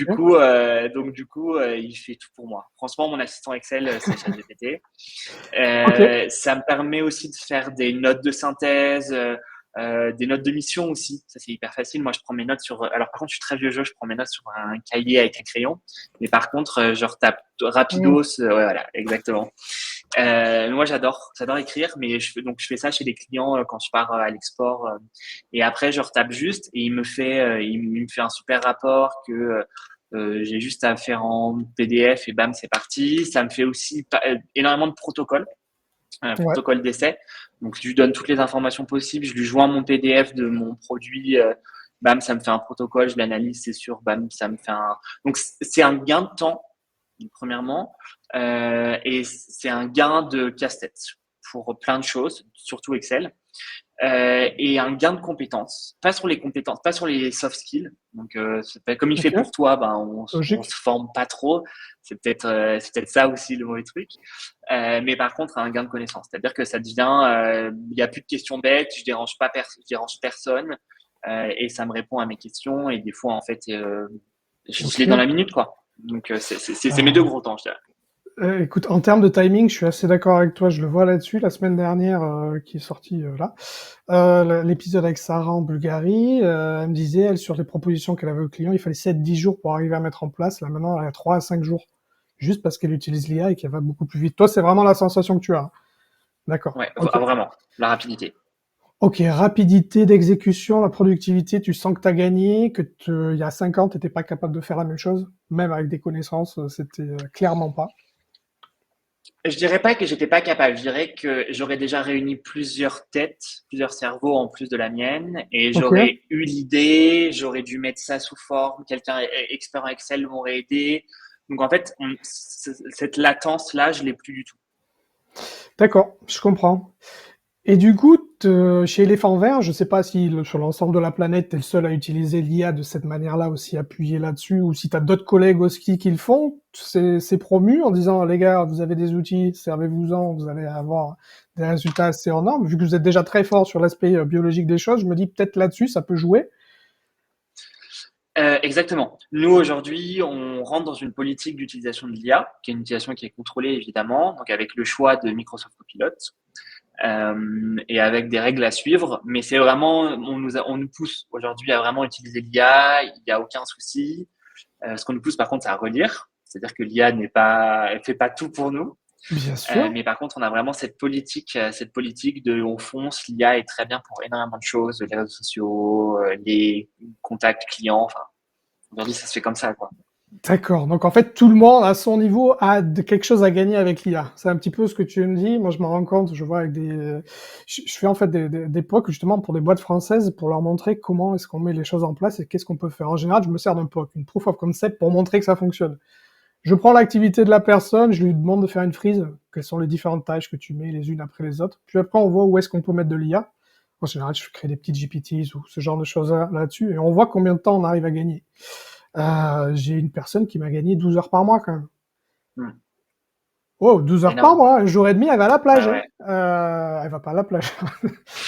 Speaker 2: Il fait tout pour moi. Franchement, mon assistant Excel, c'est ChatGPT.
Speaker 1: Ok,
Speaker 2: Ça me permet aussi de faire des notes de synthèse, des notes de mission aussi. Ça, c'est hyper facile. Moi, je prends mes notes sur. Alors, par contre, je suis très vieux jeu. Je prends mes notes sur un cahier avec un crayon. Mais par contre, je retape
Speaker 1: hmm,
Speaker 2: rapidos. Ouais, voilà, exactement. Moi, j'adore écrire, mais je fais ça chez les clients quand je pars à l'export. Et après, je retape juste et il me fait un super rapport que j'ai juste à faire en PDF et bam, c'est parti. Ça me fait aussi énormément de protocoles,
Speaker 1: ouais,
Speaker 2: protocole d'essai. Donc, je lui donne toutes les informations possibles. Je lui joins mon PDF de mon produit. Bam, ça me fait un protocole. Je l'analyse, c'est sûr. Bam, ça me fait un. Donc, c'est un gain de temps premièrement, et c'est un gain de casse-tête pour plein de choses, surtout Excel, et un gain de compétences. Pas sur les compétences, pas sur les soft skills. Donc, comme il fait
Speaker 1: ok,
Speaker 2: pour toi, ben, on se
Speaker 1: logique.
Speaker 2: forme pas trop. C'est peut-être ça aussi le mauvais truc. Mais par contre, un gain de connaissances. C'est-à-dire que ça devient, il n'y a plus de questions bêtes, je dérange personne, et ça me répond à mes questions. Et des fois, en fait, je
Speaker 1: Ok.
Speaker 2: l'ai dans la minute, quoi. Donc, c'est mes deux
Speaker 1: Euh,
Speaker 2: gros temps, je dirais.
Speaker 1: Écoute, en termes de timing, je suis assez d'accord avec toi. Je le vois là-dessus. La semaine dernière, qui est sortie là, l'épisode avec Sarah en Bulgarie, elle me disait, elle, sur les propositions qu'elle avait aux clients, il fallait 7-10 jours pour arriver à mettre en place. Là, maintenant, elle a 3 à 5 jours. Juste parce qu'elle utilise l'IA et qu'elle va beaucoup plus vite. Toi, c'est vraiment la sensation que tu as. D'accord.
Speaker 2: Ouais,
Speaker 1: Ok.
Speaker 2: vraiment, la rapidité.
Speaker 1: Ok, rapidité d'exécution, la productivité, tu sens que tu as gagné, il y a 5 ans, tu n'étais pas capable de faire la même chose, même avec des connaissances, c'était clairement pas.
Speaker 2: Je dirais pas que j'étais pas capable. Je dirais que j'aurais déjà réuni plusieurs têtes, plusieurs cerveaux en plus de la mienne, et
Speaker 1: Ok.
Speaker 2: j'aurais eu l'idée, j'aurais dû mettre ça sous forme. Quelqu'un expert en Excel m'aurait aidé. Donc en fait, cette latence-là, je l'ai plus du tout.
Speaker 1: D'accord, je comprends. Et du coup, chez Éléphant Vert, je sais pas si sur l'ensemble de la planète, tu es le seul à utiliser l'IA de cette manière-là, aussi appuyé là-dessus, ou si tu as d'autres collègues au ski qui le font, c'est promu en disant, les gars, vous avez des outils, servez-vous-en, vous allez avoir des résultats assez en normes. Vu que vous êtes déjà très fort sur l'aspect biologique des choses, je me dis peut-être là-dessus, ça peut jouer.
Speaker 2: Exactement. Nous, aujourd'hui, on rentre dans une politique d'utilisation de l'IA, qui est une utilisation qui est contrôlée, évidemment, donc avec le choix de Microsoft Copilot, et avec des règles à suivre. Mais c'est vraiment, on nous pousse aujourd'hui à vraiment utiliser l'IA, il n'y a aucun souci. Ce qu'on nous pousse, par contre, c'est à relire. C'est-à-dire que l'IA elle fait pas tout pour nous.
Speaker 1: Bien sûr.
Speaker 2: Mais par contre, on a vraiment cette politique de on fonce. L'IA est très bien pour énormément de choses, les réseaux sociaux, les contacts clients. Enfin, aujourd'hui, ça se fait comme ça, quoi.
Speaker 1: D'accord. Donc en fait, tout le monde à son niveau a quelque chose à gagner avec l'IA. C'est un petit peu ce que tu me dis. Moi, je me rends compte. Je vois avec je fais en fait des POC justement pour des boîtes françaises pour leur montrer comment est-ce qu'on met les choses en place et qu'est-ce qu'on peut faire. En général, je me sers d'un POC, une proof of concept, pour montrer que ça fonctionne. Je prends l'activité de la personne, je lui demande de faire une frise. Quelles sont les différentes tâches que tu mets les unes après les autres. Puis après, on voit où est-ce qu'on peut mettre de l'IA. En général, je crée des petites GPTs ou ce genre de choses là-dessus et on voit combien de temps on arrive à gagner. J'ai une personne qui m'a gagné 12 heures par mois quand même.
Speaker 2: Hmm.
Speaker 1: Oh, 12 heures par
Speaker 2: Énorme.
Speaker 1: mois, un jour et demi, elle va à la plage.
Speaker 2: Ah
Speaker 1: Hein.
Speaker 2: ouais.
Speaker 1: Elle va pas à la plage,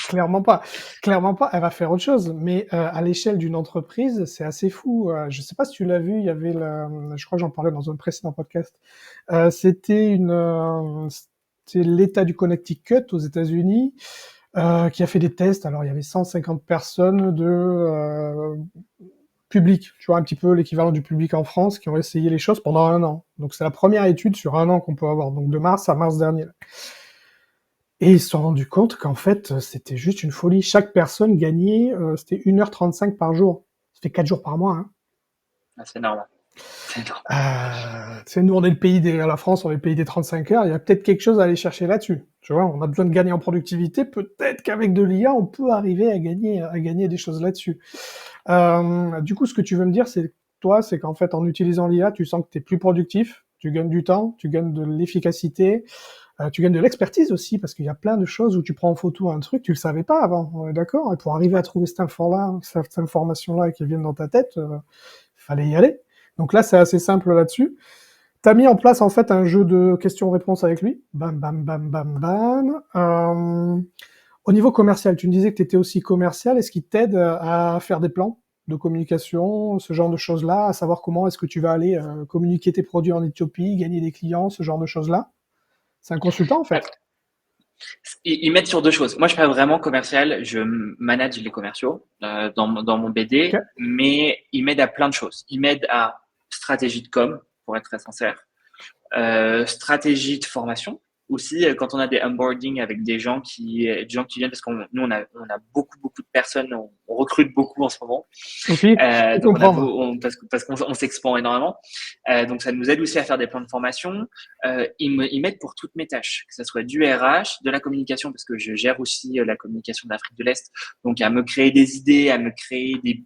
Speaker 1: clairement pas. Clairement pas, elle va faire autre chose. Mais à l'échelle d'une entreprise, c'est assez fou. Je sais pas si tu l'as vu, il y avait, je crois que j'en parlais dans un précédent podcast. C'était l'État du Connecticut aux États-Unis qui a fait des tests. Alors il y avait 150 personnes de public, tu vois, un petit peu l'équivalent du public en France, qui ont essayé les choses pendant 1 an. Donc c'est la première étude sur 1 an qu'on peut avoir, donc de mars à mars dernier. Et ils se sont rendus compte qu'en fait, c'était juste une folie. Chaque personne gagnait, c'était 1h35 par jour. Ça fait 4 jours par mois. Hein.
Speaker 2: Ah, c'est énorme. C'est énorme.
Speaker 1: Nous, on est le pays la France, on est le pays des 35 heures. Il y a peut-être quelque chose à aller chercher là-dessus. Tu vois, on a besoin de gagner en productivité. Peut-être qu'avec de l'IA, on peut arriver à gagner des choses là-dessus. Du coup, ce que tu veux me dire, c'est qu'en fait, en utilisant l'IA, tu sens que tu es plus productif, tu gagnes du temps, tu gagnes de l'efficacité, tu gagnes de l'expertise aussi, parce qu'il y a plein de choses où tu prends en photo un truc, tu le savais pas avant, on est d'accord? Et pour arriver à trouver cette information-là qui vient dans ta tête, fallait y aller. Donc là, c'est assez simple là-dessus. T'as mis en place en fait un jeu de questions-réponses avec lui. Bam, bam, bam, bam, bam. Au niveau commercial, tu me disais que tu étais aussi commercial. Est-ce qu'il t'aide à faire des plans de communication, ce genre de choses-là, à savoir comment est-ce que tu vas aller communiquer tes produits en Éthiopie, gagner des clients, ce genre de choses-là? C'est un consultant en fait.
Speaker 2: Ils mettent sur deux choses. Moi, je suis pas vraiment commercial. Je manage les commerciaux dans mon BD,
Speaker 1: Ok,
Speaker 2: mais ils m'aident à plein de choses. Ils m'aident à stratégie de com, pour être très sincère, stratégie de formation. Aussi, quand on a des onboarding avec des gens qui viennent, parce nous, on a beaucoup de personnes, on recrute beaucoup en ce moment.
Speaker 1: ok, je peux
Speaker 2: Donc
Speaker 1: comprendre.
Speaker 2: parce qu'on s'expand énormément. Donc ça nous aide aussi à faire des plans de formation. Ils m'aident pour toutes mes tâches, que ce soit du RH, de la communication, parce que je gère aussi la communication d'Afrique de l'Est. Donc à me créer des idées, à me créer des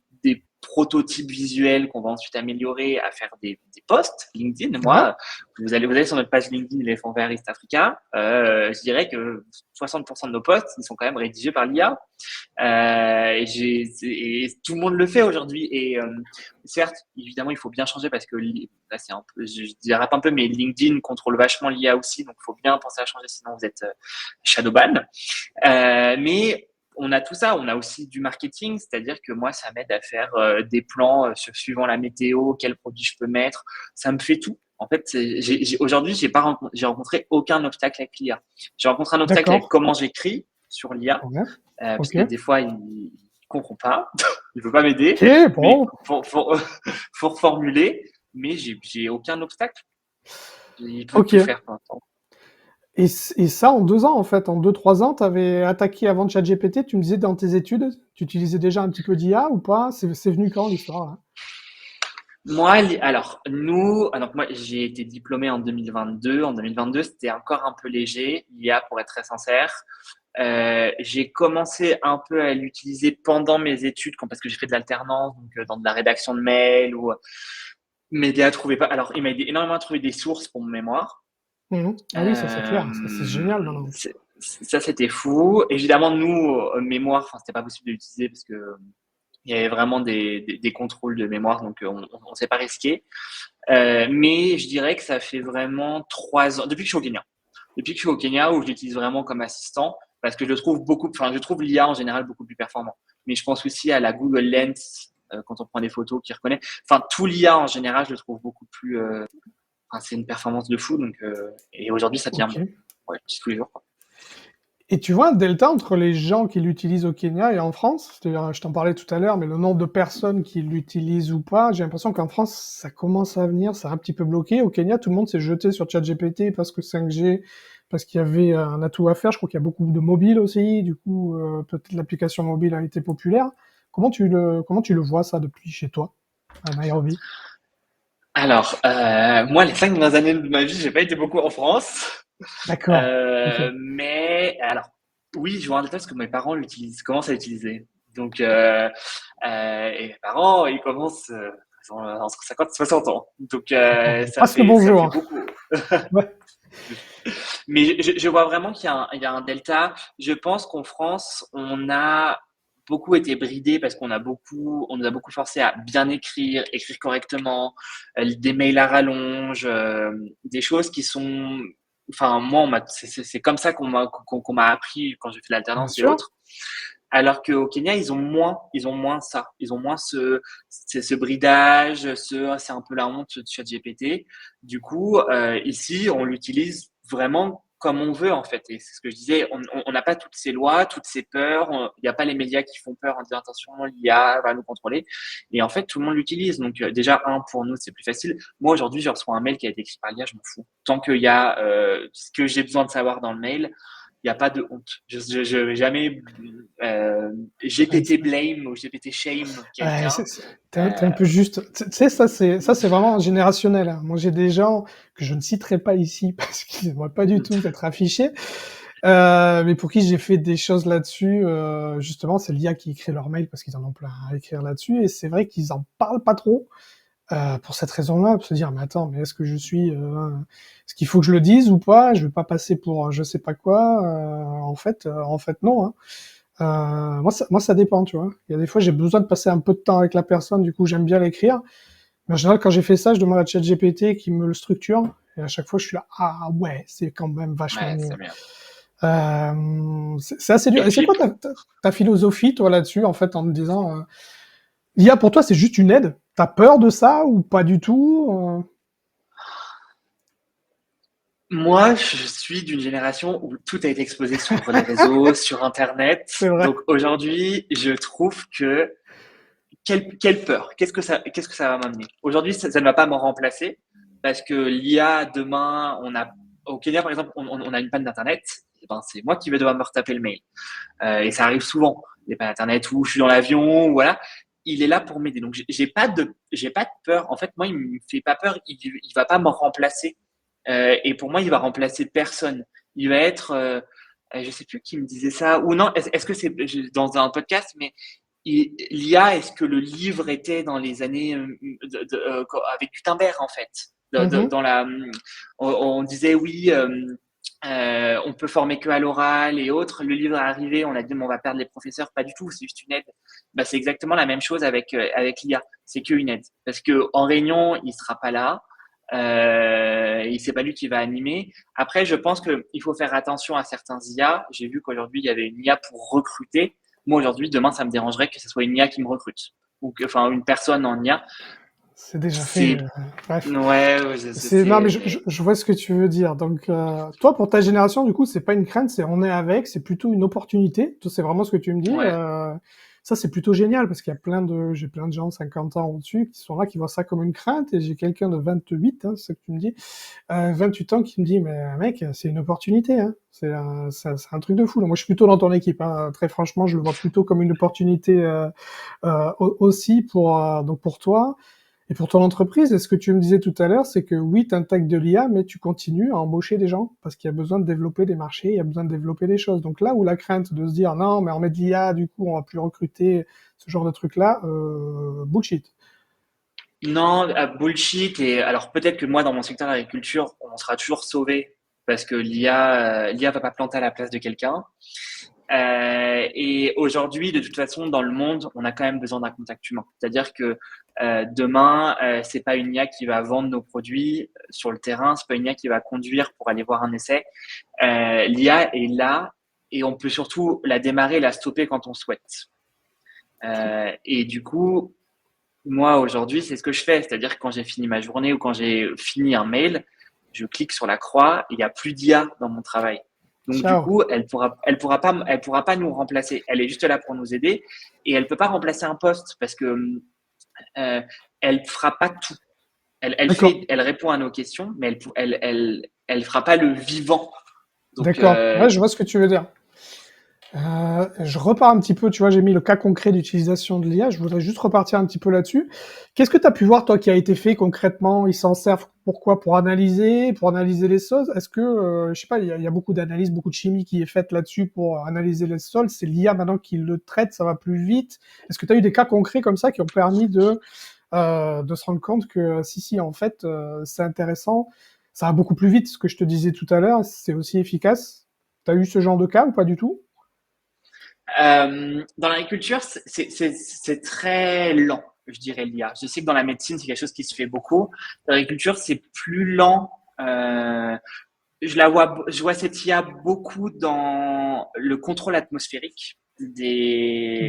Speaker 2: prototypes visuels qu'on va ensuite améliorer, à faire des posts LinkedIn.
Speaker 1: Ouais.
Speaker 2: Moi, vous allez sur notre page LinkedIn Éléphant Vert East Africa, je dirais que 60% de nos posts, ils sont quand même rédigés par l'IA. Et tout le monde le fait aujourd'hui. Et certes, évidemment, il faut bien changer parce que là, c'est un peu, je dirais un peu, mais LinkedIn contrôle vachement l'IA aussi, donc il faut bien penser à changer, sinon vous êtes shadowban. Mais on a tout ça, on a aussi du marketing, c'est-à-dire que moi, ça m'aide à faire des plans suivant la météo, quels produits je peux mettre, ça me fait tout. En fait, aujourd'hui, j'ai rencontré aucun obstacle avec l'IA. J'ai rencontré un obstacle avec
Speaker 1: D'accord.
Speaker 2: comment j'écris sur l'IA,
Speaker 1: Ouais.
Speaker 2: parce
Speaker 1: Ok.
Speaker 2: que des fois, il comprend pas, il veut pas m'aider,
Speaker 1: Ok,
Speaker 2: mais
Speaker 1: bon.
Speaker 2: faut reformuler, mais j'ai aucun obstacle. Il peut
Speaker 1: Ok.
Speaker 2: tout faire pour l'instant.
Speaker 1: Et ça, en 2 ans, en fait, en 2, 3 ans, tu avais attaqué avant ChatGPT, tu me disais dans tes études, tu utilisais déjà un petit peu d'IA ou pas? C'est venu quand l'histoire là?
Speaker 2: Moi, alors moi, j'ai été diplômé en 2022. En 2022, c'était encore un peu léger, l'IA, pour être très sincère. J'ai commencé un peu à l'utiliser pendant mes études, parce que j'ai fait de l'alternance, donc dans de la rédaction de mails ou m'aider à trouver pas. Alors, il m'a aidé énormément à trouver des sources pour mon mémoire.
Speaker 1: Mhm. Ah oui, ça c'est clair, ça c'est génial maintenant.
Speaker 2: Ça, c'était fou. Évidemment, nous, mémoire, enfin, c'était pas possible de l'utiliser parce que il y avait vraiment des contrôles de mémoire, donc on s'est pas risqué. Mais je dirais que ça fait vraiment 3 ans, depuis que je suis au Kenya. Depuis que je suis au Kenya, où je l'utilise vraiment comme assistant, parce que je trouve je trouve l'IA en général beaucoup plus performant. Mais je pense aussi à la Google Lens, quand on prend des photos, qui reconnaît. Enfin, tout l'IA en général, je le trouve beaucoup plus. Enfin, c'est une performance de fou, donc et aujourd'hui, ça devient
Speaker 1: Ok.
Speaker 2: ouais, tous les jours, quoi.
Speaker 1: Et tu vois un delta entre les gens qui l'utilisent au Kenya et en France? C'est-à-dire, je t'en parlais tout à l'heure, mais le nombre de personnes qui l'utilisent ou pas, j'ai l'impression qu'en France, ça commence à venir, ça a un petit peu bloqué. Au Kenya, tout le monde s'est jeté sur ChatGPT parce que 5G, parce qu'il y avait un atout à faire. Je crois qu'il y a beaucoup de mobiles aussi. Du coup, peut-être l'application mobile a été populaire. Comment tu le vois ça depuis chez toi, à Nairobi?
Speaker 2: Alors, moi, les 5 dernières années de ma vie, j'ai pas été beaucoup en France.
Speaker 1: D'accord. Ok.
Speaker 2: Mais alors, oui, je vois un détail parce que mes parents l'utilisent, commencent à l'utiliser. Donc, et mes parents, ils commencent, ils ont entre 50 et 60 ans. Donc,
Speaker 1: Presque
Speaker 2: ça fait
Speaker 1: bonjour.
Speaker 2: beaucoup.
Speaker 1: Ouais.
Speaker 2: Mais je vois vraiment il y a un delta. Je pense qu'en France, on a beaucoup été bridé parce on nous a beaucoup forcé à bien écrire, écrire correctement, des mails à rallonge, des choses qui sont, enfin, moi, c'est comme ça qu'on m'a appris quand j'ai fait
Speaker 1: Bien
Speaker 2: l'alternance et
Speaker 1: sûr.
Speaker 2: autres. Alors qu'au Kenya, ils ont moins ça. Ils ont moins ce bridage, c'est un peu la honte de ChatGPT. Du coup, ici, on l'utilise vraiment comme on veut, en fait. Et c'est ce que je disais, on n'a pas toutes ces lois, toutes ces peurs. Il n'y a pas les médias qui font peur en disant attention, l'IA va nous contrôler. Et en fait, tout le monde l'utilise. Donc, déjà, pour nous, c'est plus facile. Moi, aujourd'hui, je reçois un mail qui a été écrit par l'IA, je m'en fous. Tant qu'il y a ce que j'ai besoin de savoir dans le mail, il n'y a pas de honte. Je vais jamais GPT blame ou GPT shame
Speaker 1: Ouais,
Speaker 2: quelqu'un.
Speaker 1: t'es un peu juste. Tu sais, ça, c'est vraiment générationnel, hein. Moi, j'ai des gens que je ne citerai pas ici parce qu'ils n'aimeraient pas du tout être affichés, mais pour qui j'ai fait des choses là-dessus. Justement, c'est l'IA qui écrit leurs mails parce qu'ils en ont plein à écrire là-dessus, et c'est vrai qu'ils en parlent pas trop pour cette raison-là, pour se dire, mais attends, mais est-ce que je suis, est-ce qu'il faut que je le dise ou pas? Je vais pas passer pour je sais pas quoi. En fait, non, hein. Moi, ça dépend, tu vois. Il y a des fois, j'ai besoin de passer un peu de temps avec la personne, du coup, j'aime bien l'écrire. Mais en général, quand j'ai fait ça, je demande à ChatGPT qui me le structure. Et à chaque fois, je suis là, ah ouais, c'est quand même vachement
Speaker 2: Ouais,
Speaker 1: mieux.
Speaker 2: c'est bien.
Speaker 1: C'est assez dur.
Speaker 2: Et
Speaker 1: Et c'est
Speaker 2: puis,
Speaker 1: quoi ta philosophie, toi, là-dessus, en fait, en me disant, l'IA, pour toi, c'est juste une aide? T'as peur de ça ou pas du tout?
Speaker 2: moi, je suis d'une génération où tout a été exposé sur les réseaux, sur Internet.
Speaker 1: C'est vrai.
Speaker 2: Donc aujourd'hui, je trouve que quelle peur. Qu'est-ce que ça va m'amener? Aujourd'hui, ça ne va pas m'en remplacer parce que l'IA, demain, au Kenya, par exemple, on a une panne d'Internet. Eh ben, c'est moi qui vais devoir me retaper le mail. Et ça arrive souvent. Des pannes Internet où je suis dans l'avion, voilà. Il est là pour m'aider. Donc, j'ai pas de peur. En fait, moi, il me fait pas peur. Il va pas m'en remplacer. Et pour moi, il va remplacer personne. Il va être, je sais plus qui me disait ça, ou non, est-ce que c'est dans un podcast, mais l'IA, est-ce que le livre était dans les années avec Gutenberg en fait,
Speaker 1: Mhm.
Speaker 2: dans on disait oui, on peut former que à l'oral et autres. Le livre est arrivé, on a dit bon, on va perdre les professeurs, pas du tout, c'est juste une aide. Bah, c'est exactement la même chose avec l'IA, c'est qu'une aide, parce que en réunion, il sera pas là. C'est pas lui qui va animer. Après, je pense qu'il faut faire attention à certains IA. J'ai vu qu'aujourd'hui, il y avait une IA pour recruter. Moi, aujourd'hui, demain, ça me dérangerait que ce soit une IA qui me recrute. Ou que, enfin, une personne en IA.
Speaker 1: C'est déjà fait.
Speaker 2: C'est,
Speaker 1: Bref.
Speaker 2: ouais, ouais,
Speaker 1: Non, mais
Speaker 2: mais
Speaker 1: je vois ce que tu veux dire. Donc, toi, pour ta génération, du coup, c'est pas une crainte, c'est on est avec, c'est plutôt une opportunité. Toi, c'est vraiment ce que tu me dis.
Speaker 2: ouais.
Speaker 1: Ça, c'est plutôt génial parce qu'il y a j'ai plein de gens 50 ans au-dessus qui sont là, qui voient ça comme une crainte, et j'ai quelqu'un de 28, hein, c'est ce que tu me dis, 28 ans qui me dit, mais mec, c'est une opportunité, hein. C'est un truc de fou. Donc, moi, je suis plutôt dans ton équipe, hein. Très franchement, je le vois plutôt comme une opportunité aussi donc pour toi. Et pour ton entreprise, est-ce que tu me disais tout à l'heure, c'est que oui, tu intègres de l'IA, mais tu continues à embaucher des gens parce qu'il y a besoin de développer des marchés, il y a besoin de développer des choses. Donc là où la crainte de se dire non, mais on met de l'IA, du coup, on va plus recruter ce genre de truc-là, bullshit.
Speaker 2: Non, bullshit. Et alors, peut-être que moi, dans mon secteur de l'agriculture, on sera toujours sauvé parce que l'IA va pas planter à la place de quelqu'un. Et aujourd'hui, de toute façon, dans le monde, on a quand même besoin d'un contact humain. C'est-à-dire que demain, c'est pas une IA qui va vendre nos produits sur le terrain, c'est pas une IA qui va conduire pour aller voir un essai. L'IA est là et on peut surtout la démarrer, la stopper quand on souhaite. Et du coup, moi aujourd'hui, c'est ce que je fais. C'est-à-dire que quand j'ai fini ma journée ou quand j'ai fini un mail, je clique sur la croix, il n'y a plus d'IA dans mon travail. Donc du
Speaker 1: Ciao.
Speaker 2: coup, elle pourra pas nous remplacer. Elle est juste là pour nous aider et elle peut pas remplacer un poste parce que euh, elle fera pas tout.
Speaker 1: D'accord.
Speaker 2: Elle répond à nos questions, mais elle fera pas le vivant. Donc
Speaker 1: D'accord. Ouais, je vois ce que tu veux dire. Je repars un petit peu, tu vois, j'ai mis le cas concret d'utilisation de l'IA, je voudrais juste repartir un petit peu là-dessus. Qu'est-ce que tu as pu voir, toi, qui a été fait concrètement? Ils s'en servent pourquoi? Pour analyser les sols? Est-ce que, je sais pas, il y a beaucoup d'analyses, beaucoup de chimie qui est faite là-dessus pour analyser les sols. C'est l'IA maintenant qui le traite, ça va plus vite. Est-ce que tu as eu des cas concrets comme ça qui ont permis de se rendre compte que si, en fait, c'est intéressant, ça va beaucoup plus vite, ce que je te disais tout à l'heure, c'est aussi efficace. Tu as eu ce genre de cas ou pas du tout?
Speaker 2: Dans l'agriculture, c'est très lent, je dirais, l'IA. Je sais que dans la médecine, c'est quelque chose qui se fait beaucoup. Dans l'agriculture, c'est plus lent. Je vois cette IA beaucoup dans le contrôle atmosphérique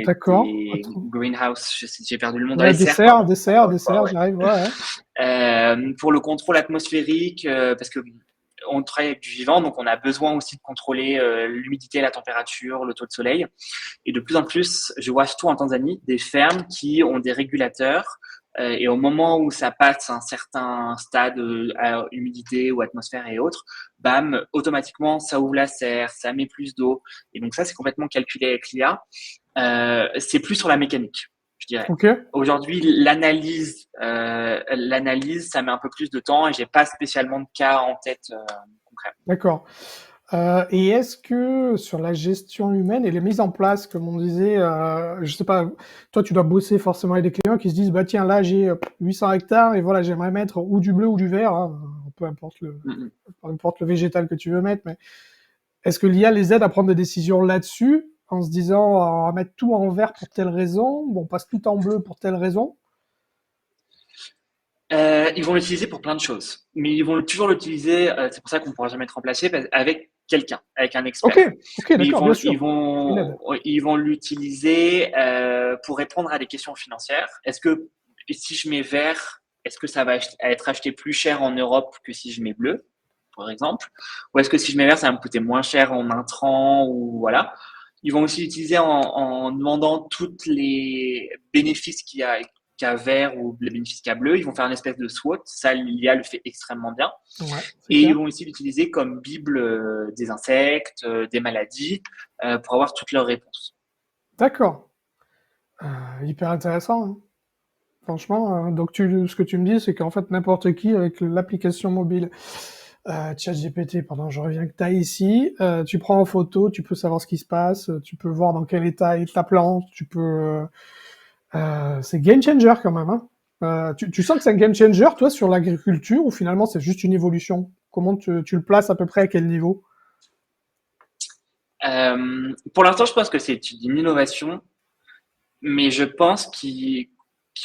Speaker 1: D'accord.
Speaker 2: des greenhouse. J'ai perdu le nom, dans
Speaker 1: Ouais,
Speaker 2: les serres, pardon. Encore une fois,
Speaker 1: dessert,
Speaker 2: ouais.
Speaker 1: j'arrive, ouais, ouais.
Speaker 2: Pour le contrôle atmosphérique, parce que on travaille avec du vivant, donc on a besoin aussi de contrôler l'humidité, la température, le taux de soleil. Et de plus en plus, je vois surtout en Tanzanie des fermes qui ont des régulateurs. Et au moment où ça passe un certain stade à humidité ou atmosphère et autres, bam, automatiquement, ça ouvre la serre, ça met plus d'eau. Et donc ça, c'est complètement calculé avec l'IA. C'est plus sur la mécanique, je dirais.
Speaker 1: Ok,
Speaker 2: Aujourd'hui, l'analyse, ça met un peu plus de temps et j'ai pas spécialement de cas en tête concret.
Speaker 1: d'accord. Et est-ce que sur la gestion humaine et les mises en place, comme on disait, je sais pas, toi tu dois bosser forcément avec des clients qui se disent, bah tiens, là j'ai 800 hectares et voilà, j'aimerais mettre ou du bleu ou du vert, hein,
Speaker 2: Mm,
Speaker 1: peu importe le végétal que tu veux mettre, mais est-ce que l'IA les aide à prendre des décisions là-dessus en se disant, on va mettre tout en vert pour telle raison, bon, on passe tout en bleu pour telle raison?
Speaker 2: Ils vont l'utiliser pour plein de choses, mais ils vont toujours l'utiliser. C'est pour ça qu'on ne pourra jamais être remplacé avec quelqu'un, avec un
Speaker 1: Ok,
Speaker 2: expert.
Speaker 1: ok,
Speaker 2: Mais
Speaker 1: d'accord, bien sûr. C'est une aide.
Speaker 2: ils vont l'utiliser pour répondre à des questions financières. Est-ce que si je mets vert, est-ce que ça va être acheté plus cher en Europe que si je mets bleu, par exemple? Ou est-ce que si je mets vert, ça va me coûter moins cher en intrant ou voilà. Ils vont aussi l'utiliser en demandant toutes les bénéfices qu'il y a vert ou les bénéfices qu'il y a bleu. Ils vont faire une espèce de SWOT. Ça, l'IA le fait extrêmement bien.
Speaker 1: Ouais, c'est
Speaker 2: Et ils
Speaker 1: clair.
Speaker 2: vont aussi l'utiliser comme bible des insectes, des maladies, pour avoir toutes leurs réponses.
Speaker 1: D'accord. Hyper intéressant, hein. Franchement, donc ce que tu me dis, c'est qu'en fait, n'importe qui, avec l'application mobile ChatGPT, pardon, je reviens que tu as ici, tu prends en photo, tu peux savoir ce qui se passe, tu peux voir dans quel état est ta plante, c'est game changer quand même, hein. Tu sens que c'est un game changer, toi, sur l'agriculture, ou finalement c'est juste une évolution? Comment tu le places à peu près à quel niveau?
Speaker 2: Pour l'instant, je pense que c'est une innovation, mais je pense qu'il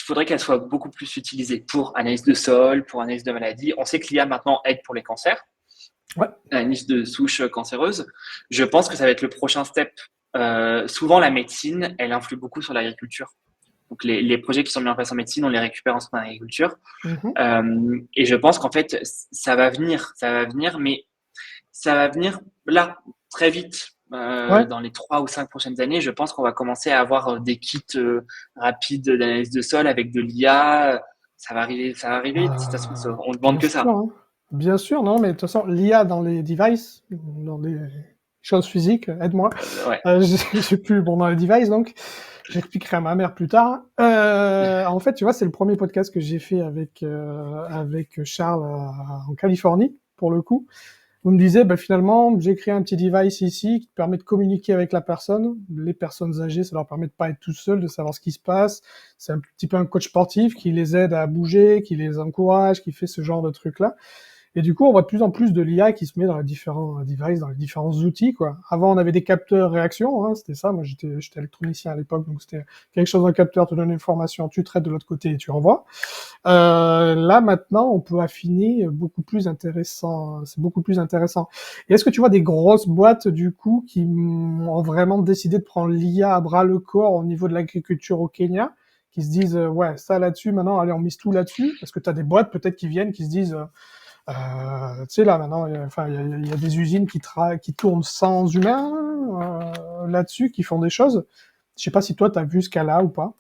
Speaker 2: faudrait qu'elle soit beaucoup plus utilisée pour analyse de sol, pour analyse de maladies. On sait que l'IA maintenant aide pour les cancers,
Speaker 1: Ouais,
Speaker 2: analyse de souches cancéreuses. Je pense que ça va être le prochain step. Souvent, la médecine, elle influe beaucoup sur l'agriculture. Donc, les projets qui sont mis en place en médecine, on les récupère ensuite en agriculture.
Speaker 1: mhm,
Speaker 2: Et je pense qu'en fait, ça va venir, mais ça va venir là, très vite.
Speaker 1: ouais.
Speaker 2: Dans les 3 ou 5 prochaines années, je pense qu'on va commencer à avoir des kits rapides d'analyse de sol avec de l'IA. Ça va arriver vite. De toute façon, on ne demande
Speaker 1: Bien
Speaker 2: que
Speaker 1: sûr,
Speaker 2: ça.
Speaker 1: hein. Bien sûr, non, mais de toute façon, l'IA dans les devices, dans les choses physiques, aide-moi.
Speaker 2: Ouais.
Speaker 1: Je sais plus, bon, dans les devices, donc, j'expliquerai à ma mère plus tard. En fait, tu vois, c'est le premier podcast que j'ai fait avec Charles en Californie, pour le coup. Vous me disiez, bah, finalement, j'ai créé un petit device ici qui te permet de communiquer avec la personne. Les personnes âgées, ça leur permet de pas être tout seuls, de savoir ce qui se passe. C'est un petit peu un coach sportif qui les aide à bouger, qui les encourage, qui fait ce genre de trucs-là. Et du coup, on voit de plus en plus de l'IA qui se met dans les différents devices, dans les différents outils, quoi. Avant, on avait des capteurs réactions, hein, c'était ça. Moi, j'étais électronicien à l'époque, donc c'était quelque chose d'un capteur te donne une information, tu traites de l'autre côté et tu envoies. Là, maintenant, on peut affiner beaucoup plus intéressant. C'est beaucoup plus intéressant. Et est-ce que tu vois des grosses boîtes, du coup, qui ont vraiment décidé de prendre l'IA à bras le corps au niveau de l'agriculture au Kenya, qui se disent, ouais, ça là-dessus, maintenant, allez, on mise tout là-dessus, parce que tu as des boîtes peut-être qui viennent, qui se disent, tu sais, là, maintenant, il y a des usines qui tournent sans humains là-dessus, qui font des choses. Je sais pas si toi, tu as vu ce cas-là ou pas.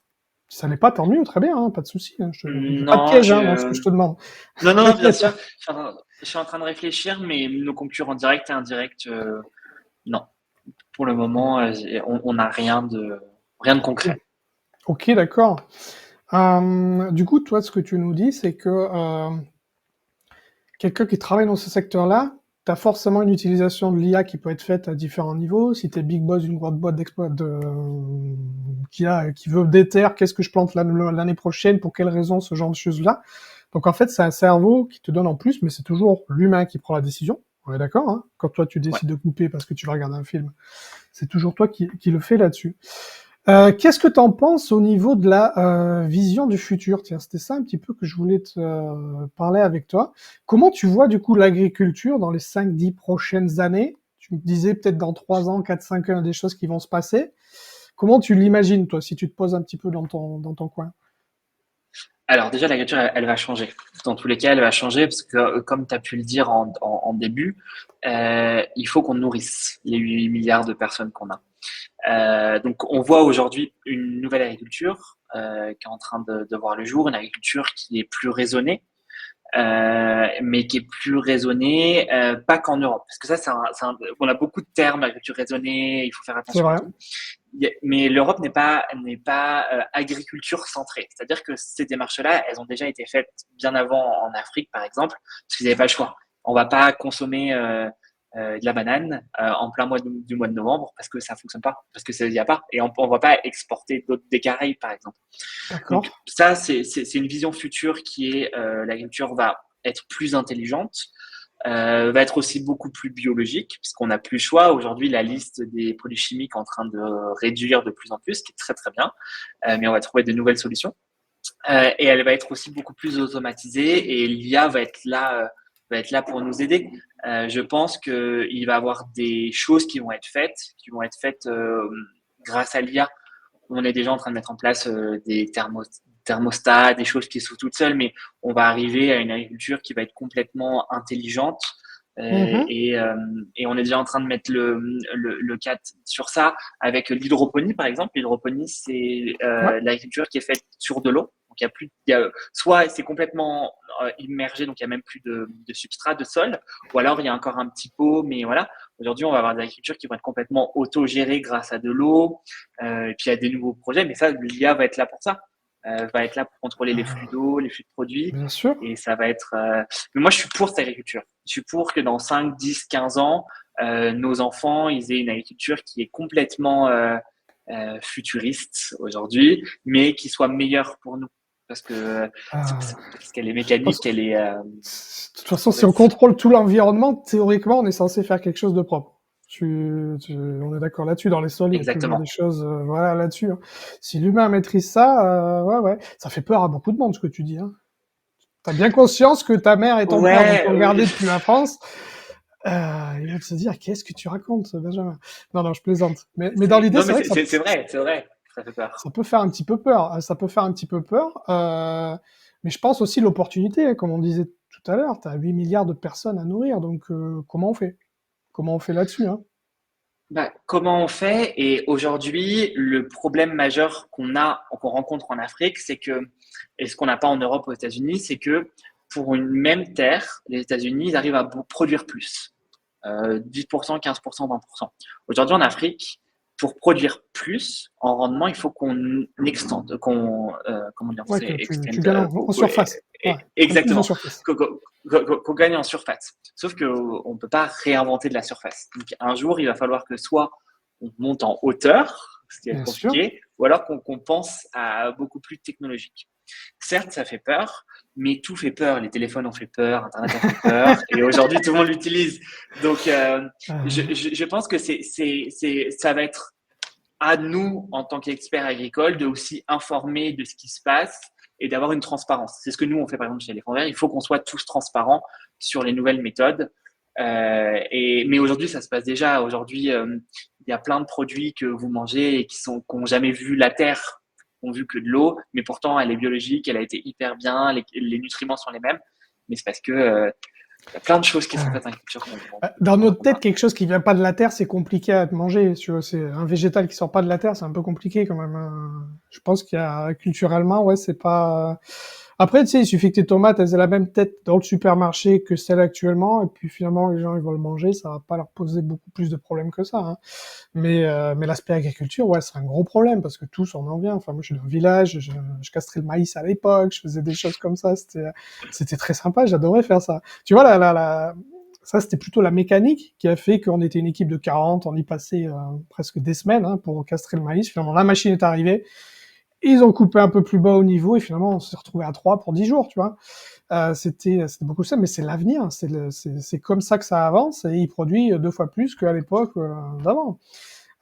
Speaker 1: Si ça n'est pas, tant mieux, très bien, hein, pas de souci. Hein, il n'y a pas de
Speaker 2: Non,
Speaker 1: piège hein, dans ce que je te demande.
Speaker 2: non, non, bien
Speaker 1: T'inquiète.
Speaker 2: sûr. Je suis en train de réfléchir, mais nos concurrents directs et indirects, non. Pour le moment, on n'a rien de concret.
Speaker 1: Ok, d'accord. Du coup, toi, ce que tu nous dis, c'est que quelqu'un qui travaille dans ce secteur-là, tu as forcément une utilisation de l'IA qui peut être faite à différents niveaux. Si tu es big boss d'une grande boîte d'exploit qui veut déterre qu'est-ce que je plante l'année prochaine, pour quelles raisons, ce genre de choses-là. Donc en fait, c'est un cerveau qui te donne en plus, mais c'est toujours l'humain qui prend la décision. On est d'accord, hein? Quand toi tu
Speaker 2: Ouais.
Speaker 1: décides de couper parce que tu vas regarder un film, c'est toujours toi qui le fais là-dessus. Qu'est-ce que tu en penses au niveau de la vision du futur? Tiens, c'était ça un petit peu que je voulais te parler avec toi. Comment tu vois du coup l'agriculture dans les 5-10 prochaines années? Tu me disais peut-être dans 3 ans, 4, 5 ans, des choses qui vont se passer. Comment tu l'imagines, toi, si tu te poses un petit peu dans ton coin?
Speaker 2: Alors déjà, l'agriculture, elle va changer. Dans tous les cas, elle va changer parce que, comme tu as pu le dire en début, il faut qu'on nourrisse les 8 milliards de personnes qu'on a. Donc, on voit aujourd'hui une nouvelle agriculture qui est en train de voir le jour, une agriculture qui est plus raisonnée, mais qui est plus raisonnée, pas qu'en Europe. Parce que ça, on a beaucoup de termes, agriculture raisonnée, il faut faire
Speaker 1: C'est
Speaker 2: attention et
Speaker 1: vrai.
Speaker 2: tout. Mais l'Europe n'est pas agriculture centrée. C'est-à-dire que ces démarches-là, elles ont déjà été faites bien avant en Afrique, par exemple, parce qu'ils n'avaient pas le choix. On va pas consommer de la banane en plein du mois de novembre parce que ça fonctionne pas, parce que il y a pas, et on va pas exporter d'autres des Caraïbes, par exemple. Donc
Speaker 1: D'accord.
Speaker 2: ça, c'est une vision future qui est l'agriculture va être plus intelligente, va être aussi beaucoup plus biologique, puisqu'on n'a plus le choix. Aujourd'hui, la liste des produits chimiques est en train de réduire de plus en plus, ce qui est très très bien, mais on va trouver de nouvelles solutions. Et elle va être aussi beaucoup plus automatisée, et l'IA va être là pour nous aider. Je pense qu'il va y avoir des choses qui vont être faites grâce à l'IA. On est déjà en train de mettre en place des thermostats, des choses qui sont toutes seules, mais on va arriver à une agriculture qui va être complètement intelligente.
Speaker 1: Mhm.
Speaker 2: Et on est déjà en train de mettre le cap sur ça avec l'hydroponie, par exemple. L'hydroponie, c'est
Speaker 1: Ouais.
Speaker 2: l'agriculture qui est faite sur de l'eau. Donc, soit c'est complètement immergé, donc il n'y a même plus de substrat, de sol, ou alors il y a encore un petit pot, mais voilà. Aujourd'hui, on va avoir des agricultures qui vont être complètement autogérées grâce à de l'eau, et puis il y a des nouveaux projets, mais ça, l'IA va être là pour ça. Va être là pour contrôler les flux d'eau, les flux de produits,
Speaker 1: Bien sûr.
Speaker 2: et ça va être. Mais moi, je suis pour cette agriculture. Je suis pour que dans 5, 10, 15 ans, nos enfants, ils aient une agriculture qui est complètement futuriste aujourd'hui, mais qui soit meilleure pour nous. Parce que parce qu'elle est mécanique, elle est
Speaker 1: De toute façon, si on
Speaker 2: mauvaise.
Speaker 1: contrôle tout l'environnement, théoriquement, on est censé faire quelque chose de propre. On est d'accord là-dessus. Dans les sols, il y a toujours des
Speaker 2: Exactement.
Speaker 1: choses, voilà, là-dessus. Hein. Si l'humain maîtrise ça, ouais, ouais, ça fait peur à beaucoup de monde ce que tu dis. Hein. T'as bien conscience que ta mère et ton père vont te
Speaker 2: Ouais, oui.
Speaker 1: regarder depuis la France. Ils vont se dire, qu'est-ce que tu racontes, Benjamin? Non, non, je plaisante. Mais dans l'idée,
Speaker 2: Non,
Speaker 1: c'est
Speaker 2: mais
Speaker 1: vrai que
Speaker 2: c'est vrai, c'est vrai. Ça fait peur.
Speaker 1: ça peut faire un petit peu peur. Ça peut faire un petit peu peur. Mais je pense aussi l'opportunité, hein, comme on disait tout à l'heure. Tu as 8 milliards de personnes à nourrir. Donc, comment on fait? Comment on fait là-dessus, hein?
Speaker 2: Bah, comment on fait? Et aujourd'hui, le problème majeur qu'on rencontre en Afrique, c'est que, et ce qu'on n'a pas en Europe ou aux États-Unis, c'est que pour une même terre, les États-Unis, ils arrivent à produire plus. 10%, 15%, 20%. Aujourd'hui, en Afrique, pour produire plus en rendement, il faut qu'on extende, comment dire en
Speaker 1: Ouais,
Speaker 2: français,
Speaker 1: que tu
Speaker 2: extend,
Speaker 1: gagnes en surface. Ouais, prendre plus de
Speaker 2: exactement,
Speaker 1: surface.
Speaker 2: qu'on gagne en surface. Sauf qu'on ne peut pas réinventer de la surface. Donc, un jour, il va falloir que soit on monte en hauteur, ce qui va être
Speaker 1: Bien sûr.
Speaker 2: compliqué, ou alors qu'on pense à beaucoup plus technologique. Certes, ça fait peur, mais tout fait peur. Les téléphones ont fait peur, Internet a fait peur, et aujourd'hui tout le monde l'utilise. Donc, je pense que ça va être à nous, en tant qu'experts agricoles, de aussi informer de ce qui se passe et d'avoir une transparence. C'est ce que nous, on fait par exemple chez les fonds verts. Il faut qu'on soit tous transparents sur les nouvelles méthodes. Mais aujourd'hui, ça se passe déjà. Aujourd'hui, il y a plein de produits que vous mangez et qui n'ont jamais vu la terre, qui ont vu que de l'eau, mais pourtant, elle est biologique, elle a été hyper bien, les nutriments sont les mêmes. Mais c'est parce que il y a plein de choses qui sont faites en culture.
Speaker 1: Dans notre tête, quelque chose qui vient pas de la terre, c'est compliqué à manger. Tu vois, c'est un végétal qui sort pas de la terre, c'est un peu compliqué quand même, hein. Je pense qu'il y a culturellement, ouais, c'est pas. Après, tu sais, il suffit que tes tomates, elles aient la même tête dans le supermarché que celle actuellement, et puis finalement, les gens, ils vont le manger, ça va pas leur poser beaucoup plus de problèmes que ça, hein. Mais l'aspect agriculture, ouais, c'est un gros problème parce que tous on en vient. Enfin, moi, je suis d'un village, je castrais le maïs à l'époque, je faisais des choses comme ça. C'était très sympa, j'adorais faire ça. Tu vois, ça, c'était plutôt la mécanique qui a fait qu'on était une équipe de 40, on y passait presque des semaines hein, pour castrer le maïs. Finalement, la machine est arrivée, ils ont coupé un peu plus bas au niveau et finalement, on s'est retrouvé à 3 pour 10 jours, tu vois. C'était beaucoup ça, mais c'est l'avenir. C'est comme ça que ça avance et il produit 2 fois plus qu'à l'époque d'avant.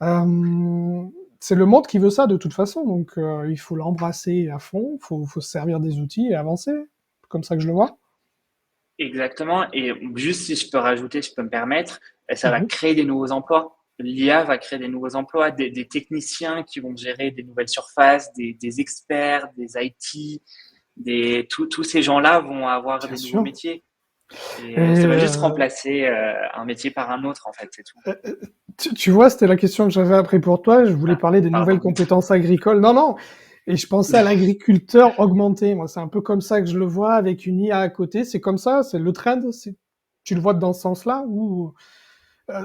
Speaker 1: Euh, c'est le monde qui veut ça de toute façon, donc il faut l'embrasser à fond, faut se servir des outils et avancer, comme ça que je le vois.
Speaker 2: Exactement. Et juste si je peux rajouter, si je peux me permettre, ça va
Speaker 1: Mhm.
Speaker 2: créer des nouveaux emplois. L'IA va créer des nouveaux emplois, des techniciens qui vont gérer des nouvelles surfaces, des experts, des IT, tous ces gens-là vont avoir
Speaker 1: Bien
Speaker 2: des nouveaux
Speaker 1: sûr.
Speaker 2: métiers. Et
Speaker 1: Et
Speaker 2: ça va juste remplacer un métier par un autre, en fait, c'est tout.
Speaker 1: euh, tu vois, c'était la question que j'avais après pour toi. Je voulais
Speaker 2: Ah,
Speaker 1: parler des nouvelles
Speaker 2: pardon.
Speaker 1: compétences agricoles. Non, non. Et je pensais à l'agriculteur augmenté. Moi, c'est un peu comme ça que je le vois avec une IA à côté. C'est comme ça, c'est le trend. Tu le vois dans ce sens-là ou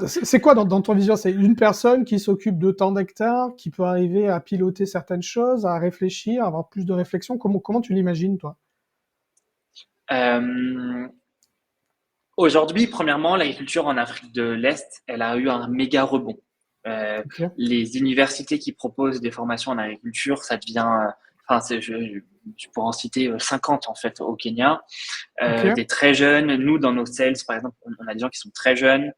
Speaker 1: c'est quoi dans ton vision? C'est une personne qui s'occupe de tant d'hectares, qui peut arriver à piloter certaines choses, à réfléchir, à avoir plus de réflexion. Comment tu l'imagines, toi?
Speaker 2: Euh, Aujourd'hui, premièrement, l'agriculture en Afrique de l'Est, elle a eu un méga rebond. Euh,
Speaker 1: Ok.
Speaker 2: les universités qui proposent des formations en agriculture, ça devient, enfin, je pourrais en citer 50 en fait au Kenya,
Speaker 1: Ok.
Speaker 2: des très jeunes. Nous, dans nos sales, par exemple, on a des gens qui sont très jeunes,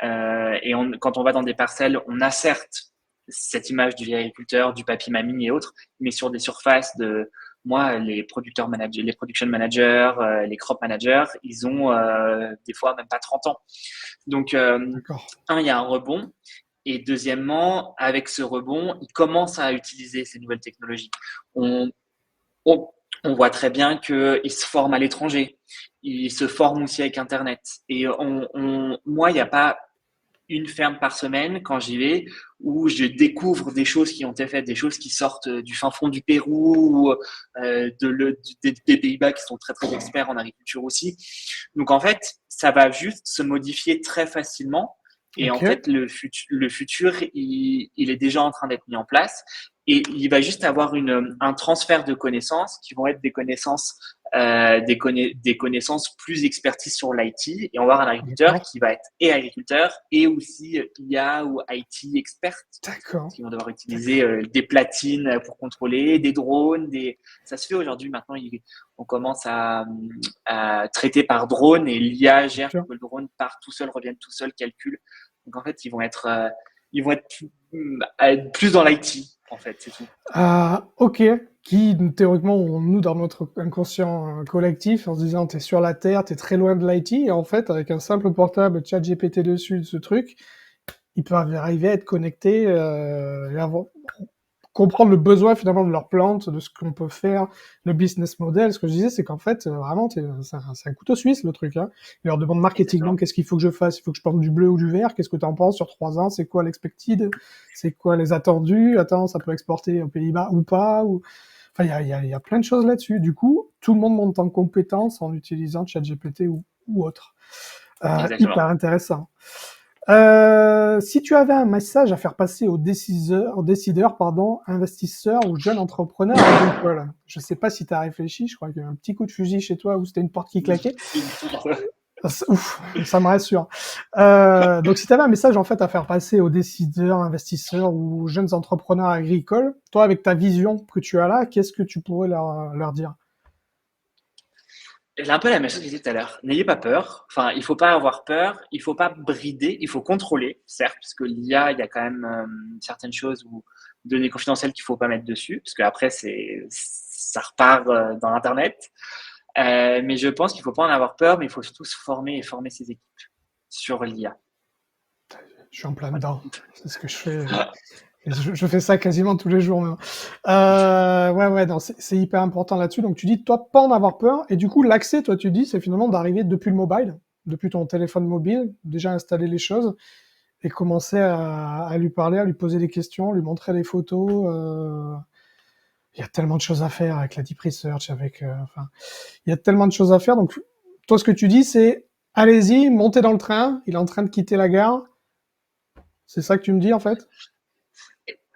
Speaker 2: quand on va dans des parcelles, on a certes cette image du vieil agriculteur, du papy-mamie et autres, mais sur des surfaces de, moi, les producteurs managers, les production managers, les crop managers, ils ont des fois même pas 30 ans. Donc,
Speaker 1: D'accord.
Speaker 2: il y a un rebond. Et deuxièmement, avec ce rebond, ils commencent à utiliser ces nouvelles technologies. On, on, on voit très bien qu'ils se forment à l'étranger. Ils se forment aussi avec Internet. Et moi, il n'y a pas une ferme par semaine quand j'y vais, où je découvre des choses qui ont été faites, des choses qui sortent du fin fond du Pérou, des Pays-Bas qui sont très très experts en agriculture aussi. Donc en fait, ça va juste se modifier très facilement. Et en
Speaker 1: Ok.
Speaker 2: fait, le futur, il est déjà en train d'être mis en place. Et il va juste avoir un transfert de connaissances qui vont être des connaissances, des connaissances plus expertise sur l'IT. Et on va avoir un agriculteur
Speaker 1: D'accord.
Speaker 2: qui va être et agriculteur et aussi IA ou IT expert.
Speaker 1: D'accord.
Speaker 2: Ils vont devoir utiliser
Speaker 1: D'accord.
Speaker 2: des platines pour contrôler, des drones, ça se fait aujourd'hui. Maintenant, on commence à traiter par drone et l'IA
Speaker 1: Bien
Speaker 2: gère
Speaker 1: sûr.
Speaker 2: que le drone part tout seul, revienne tout seul, calcule. Donc en fait, ils vont être plus dans l'IT, en fait, c'est tout.
Speaker 1: Ok. Qui, théoriquement, nous, dans notre inconscient collectif, en se disant, t'es sur la Terre, t'es très loin de l'IT, et en fait, avec un simple portable, chat GPT dessus, ce truc, ils peuvent arriver à être connectés et comprendre le besoin finalement de leur plante, de ce qu'on peut faire, le business model. Ce que je disais, c'est qu'en fait, vraiment, c'est un couteau suisse le truc. Hein. Ils leur demandent marketingement
Speaker 2: Exactement.
Speaker 1: qu'est-ce qu'il faut que je fasse. Il faut que je plante du bleu ou du vert. Qu'est-ce que tu en penses sur 3 ans? C'est quoi l'expected? C'est quoi les attendus? Attends, ça peut exporter aux Pays-Bas ou pas ou... Enfin, il y a plein de choses là-dessus. Du coup, tout le monde monte en compétence en utilisant ChatGPT ou autre. Hyper
Speaker 2: Exactement.
Speaker 1: intéressant. Si tu avais un message à faire passer aux décideurs, pardon, investisseurs ou jeunes entrepreneurs agricoles, je sais pas si tu as réfléchi, je crois qu'il y a eu un petit coup de fusil chez toi où c'était une porte qui claquait.
Speaker 2: C'est une tour.
Speaker 1: Ouf, ça me rassure. Donc, si tu avais un message en fait à faire passer aux décideurs, investisseurs ou aux jeunes entrepreneurs agricoles, toi, avec ta vision que tu as là, qu'est-ce que tu pourrais leur dire?
Speaker 2: C'est un peu la même chose que je disais tout à l'heure. N'ayez pas peur. Enfin, il faut pas avoir peur. Il faut pas brider. Il faut contrôler, certes, parce que l'IA, il y a quand même certaines choses ou données confidentielles qu'il faut pas mettre dessus, parce qu'après, ça repart dans l'internet. Mais je pense qu'il faut pas en avoir peur, mais il faut surtout se former et former ses équipes sur l'IA.
Speaker 1: Je suis en plein
Speaker 2: Voilà.
Speaker 1: dedans. C'est ce que je fais. Je fais ça quasiment tous les jours même. Ouais, ouais, non, c'est hyper important là-dessus. Donc tu dis, toi, pas en avoir peur. Et du coup, l'accès, toi, tu dis, c'est finalement d'arriver depuis le mobile, depuis ton téléphone mobile, déjà installer les choses et commencer à lui parler, à lui poser des questions, lui montrer des photos. Il y a tellement de choses à faire avec la deep research, enfin, il y a tellement de choses à faire. Donc, toi, ce que tu dis, c'est, allez-y, montez dans le train. Il est en train de quitter la gare. C'est ça que tu me dis, en fait?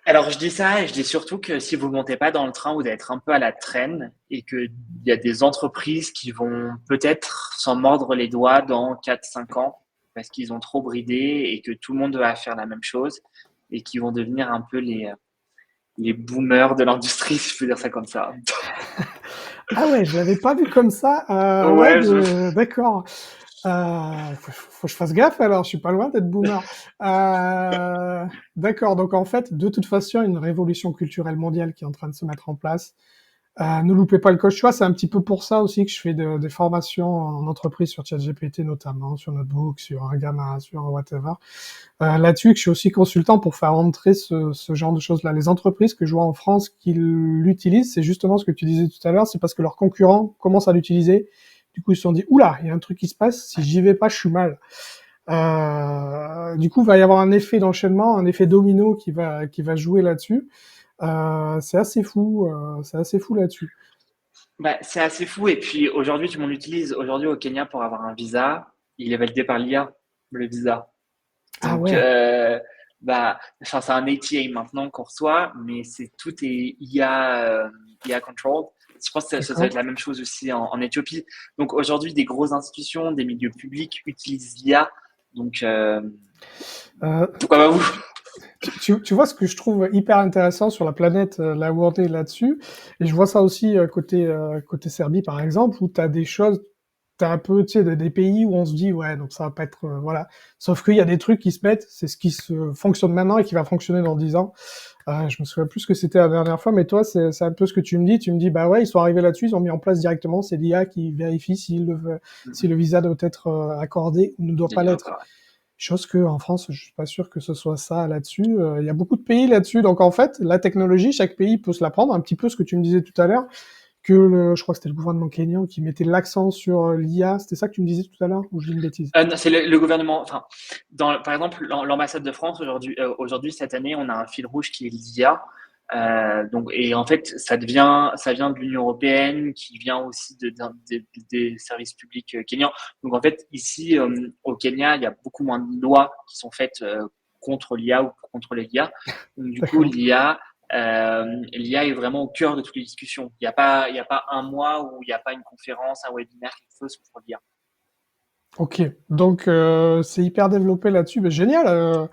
Speaker 2: Alors, je dis ça et je dis surtout que si vous montez pas dans le train, vous allez être un peu à la traîne et qu'il y a des entreprises qui vont peut-être s'en mordre les doigts dans 4, 5 ans parce qu'ils ont trop bridé et que tout le monde va faire la même chose et qui vont devenir un peu les boomers de l'industrie, si je peux dire ça comme ça.
Speaker 1: Ah ouais, je l'avais pas vu comme ça. Ouais,
Speaker 2: Ouais,
Speaker 1: d'accord. Faut que je fasse gaffe alors, je suis pas loin d'être boomer. D'accord, donc en fait, de toute façon, il y a une révolution culturelle mondiale qui est en train de se mettre en place. Ne loupez pas le coche, tu vois, c'est un petit peu pour ça aussi que je fais des formations en entreprise sur ChatGPT notamment, sur Notebook, sur un Gamma, sur un whatever. Là-dessus, que je suis aussi consultant pour faire entrer ce genre de choses-là. Les entreprises que je vois en France qui l'utilisent, c'est justement ce que tu disais tout à l'heure, c'est parce que leurs concurrents commencent à l'utiliser. Du coup, ils se sont dit, oula, il y a un truc qui se passe, si j'y vais pas, je suis mal. Du coup, il va y avoir un effet d'enchaînement, un effet domino qui va jouer là-dessus. C'est assez fou là-dessus.
Speaker 2: bah, c'est assez fou. Et puis aujourd'hui, tout le monde l'utilise. Aujourd'hui, au Kenya, pour avoir un visa, il est validé par l'IA, le visa.
Speaker 1: Ah
Speaker 2: Donc,
Speaker 1: ouais,
Speaker 2: bah, enfin, c'est un ATA maintenant qu'on reçoit, mais tout est IA controlled. Je pense que ça doit être
Speaker 1: d'accord.
Speaker 2: la même chose aussi en Éthiopie. Donc aujourd'hui, des grosses institutions, des milieux publics utilisent l'IA. Donc,
Speaker 1: Euh,
Speaker 2: pourquoi pas vous?
Speaker 1: tu vois ce que je trouve hyper intéressant sur la planète, là où on est là-dessus, et je vois ça aussi côté Serbie par exemple, où tu as des choses, tu as un peu, tu sais, des pays où on se dit, ouais, donc ça va pas être, voilà. Sauf qu'il y a des trucs qui se mettent, c'est ce qui se fonctionne maintenant et qui va fonctionner dans 10 ans. Je me souviens plus ce que c'était la dernière fois, mais toi, c'est un peu ce que tu me dis. Tu me dis, bah ouais, ils sont arrivés là-dessus, ils ont mis en place directement, c'est l'IA qui vérifie si le visa doit être accordé ou ne doit pas
Speaker 2: Génial,
Speaker 1: l'être.
Speaker 2: quoi.
Speaker 1: Chose que en France, je suis pas sûr que ce soit ça là-dessus. Il y a beaucoup de pays là-dessus. Donc en fait, la technologie, chaque pays peut se la prendre. Un petit peu ce que tu me disais tout à l'heure, je crois que c'était le gouvernement kényan qui mettait l'accent sur l'IA. C'était ça que tu me disais tout à l'heure, ou je dis une bêtise?
Speaker 2: Non, c'est le gouvernement. Enfin, par exemple, l'ambassade de France aujourd'hui, cette année, on a un fil rouge qui est l'IA. Donc, et en fait, ça vient de l'Union européenne, qui vient aussi des services publics kenyans. Donc, en fait, ici au Kenya, il y a beaucoup moins de lois qui sont faites contre l'IA ou pour contrôler l'IA. Donc, du coup,
Speaker 1: D'accord.
Speaker 2: l'IA est vraiment au cœur de toutes les discussions. Il y a pas un mois où il n'y a pas une conférence, un webinaire, quelque chose pour l'IA.
Speaker 1: Ok. Donc c'est hyper développé là-dessus. Mais génial.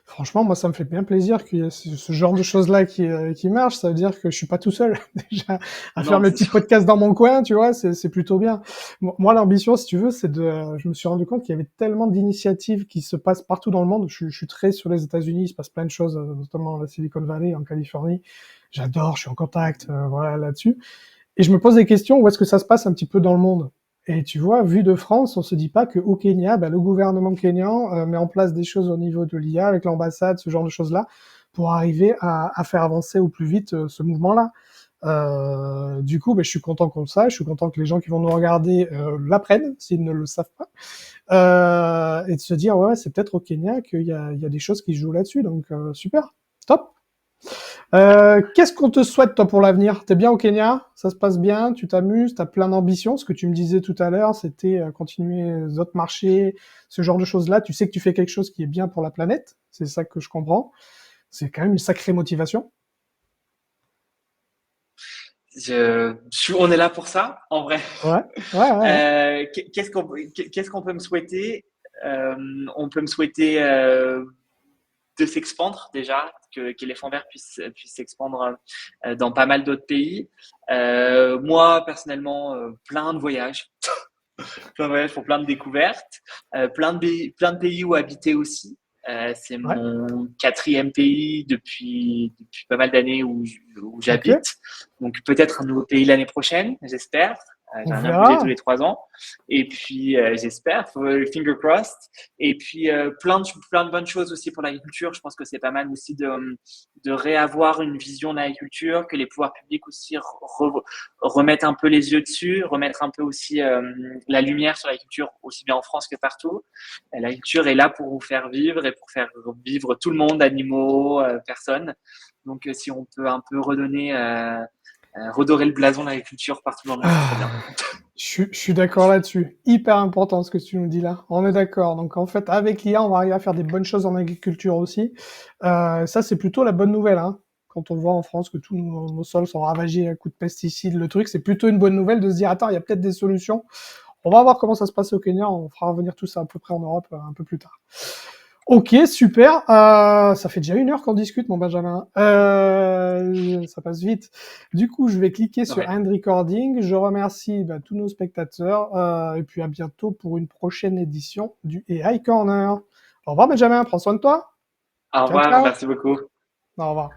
Speaker 1: Franchement, moi, ça me fait bien plaisir qu'il y ait ce genre de choses-là qui marchent. Ça veut dire que je suis pas tout seul déjà à faire
Speaker 2: Non,
Speaker 1: mes
Speaker 2: c'est
Speaker 1: petits
Speaker 2: sûr.
Speaker 1: podcasts dans mon coin, tu vois. C'est plutôt bien. Moi, l'ambition, si tu veux, je me suis rendu compte qu'il y avait tellement d'initiatives qui se passent partout dans le monde. Je suis très sur les États-Unis. Il se passe plein de choses, notamment la Silicon Valley, en Californie. J'adore. Je suis en contact, voilà, là-dessus. Et je me pose des questions. Où est-ce que ça se passe un petit peu dans le monde? Et tu vois, vu de France, on se dit pas qu'au Kenya, le gouvernement kényan met en place des choses au niveau de l'IA avec l'ambassade, ce genre de choses-là, pour arriver à faire avancer au plus vite ce mouvement-là. Du coup, je suis content qu'on le sache, je suis content que les gens qui vont nous regarder l'apprennent, s'ils ne le savent pas, et de se dire, ouais, c'est peut-être au Kenya qu'il y a des choses qui se jouent là-dessus, donc super, top. Qu'est-ce qu'on te souhaite, toi, pour l'avenir? T'es bien au Kenya? Ça se passe bien? Tu t'amuses? T'as plein d'ambitions? Ce que tu me disais tout à l'heure, c'était continuer les autres marchés, ce genre de choses-là. Tu sais que tu fais quelque chose qui est bien pour la planète. C'est ça que je comprends. C'est quand même une sacrée motivation.
Speaker 2: On est là pour ça, en vrai.
Speaker 1: Ouais, ouais, ouais, ouais.
Speaker 2: Qu'est-ce qu'on peut me souhaiter? On peut me souhaiter de s'expandre déjà, que les fonds verts puissent s'expandre dans pas mal d'autres pays. Moi, personnellement, plein de voyages pour plein de découvertes, plein de pays où habiter aussi. C'est
Speaker 1: Ouais,
Speaker 2: mon quatrième pays depuis pas mal d'années où
Speaker 1: ok.
Speaker 2: j'habite. Donc peut-être un nouveau pays l'année prochaine, j'espère.
Speaker 1: On
Speaker 2: J'aimerais bien bouger tous
Speaker 1: verra.
Speaker 2: les 3 ans. Et puis j'espère, finger crossed. Et puis plein de bonnes choses aussi pour l'agriculture. Je pense que c'est pas mal aussi de réavoir une vision de l'agriculture, que les pouvoirs publics aussi remettre un peu les yeux dessus, remettre un peu aussi la lumière sur l'agriculture, aussi bien en France que partout. L'agriculture est là pour vous faire vivre et pour faire vivre tout le monde, animaux, personnes. Donc, si on peut un peu redorer le blason de l'agriculture partout dans le monde, ce serait bien.
Speaker 1: Ah, je suis d'accord là-dessus. Hyper important ce que tu nous dis là. On est d'accord. Donc en fait, avec l'IA, on va arriver à faire des bonnes choses en agriculture aussi. Ça, c'est plutôt la bonne nouvelle, hein. Quand on voit en France que tous nos sols sont ravagés à coups de pesticides, le truc, c'est plutôt une bonne nouvelle de se dire, attends, il y a peut-être des solutions. On va voir comment ça se passe au Kenya. On fera revenir tout ça à peu près en Europe un peu plus tard. Ok, super. Ça fait déjà 1 heure qu'on discute, mon Benjamin. Ça passe vite. Du coup, je vais cliquer sur
Speaker 2: Ouais.
Speaker 1: End Recording. Je remercie tous nos spectateurs. Et puis à bientôt pour une prochaine édition du AI Corner. Au revoir, Benjamin. Prends soin de toi.
Speaker 2: Au
Speaker 1: Ciao,
Speaker 2: revoir,
Speaker 1: ciao.
Speaker 2: merci beaucoup.
Speaker 1: Au revoir.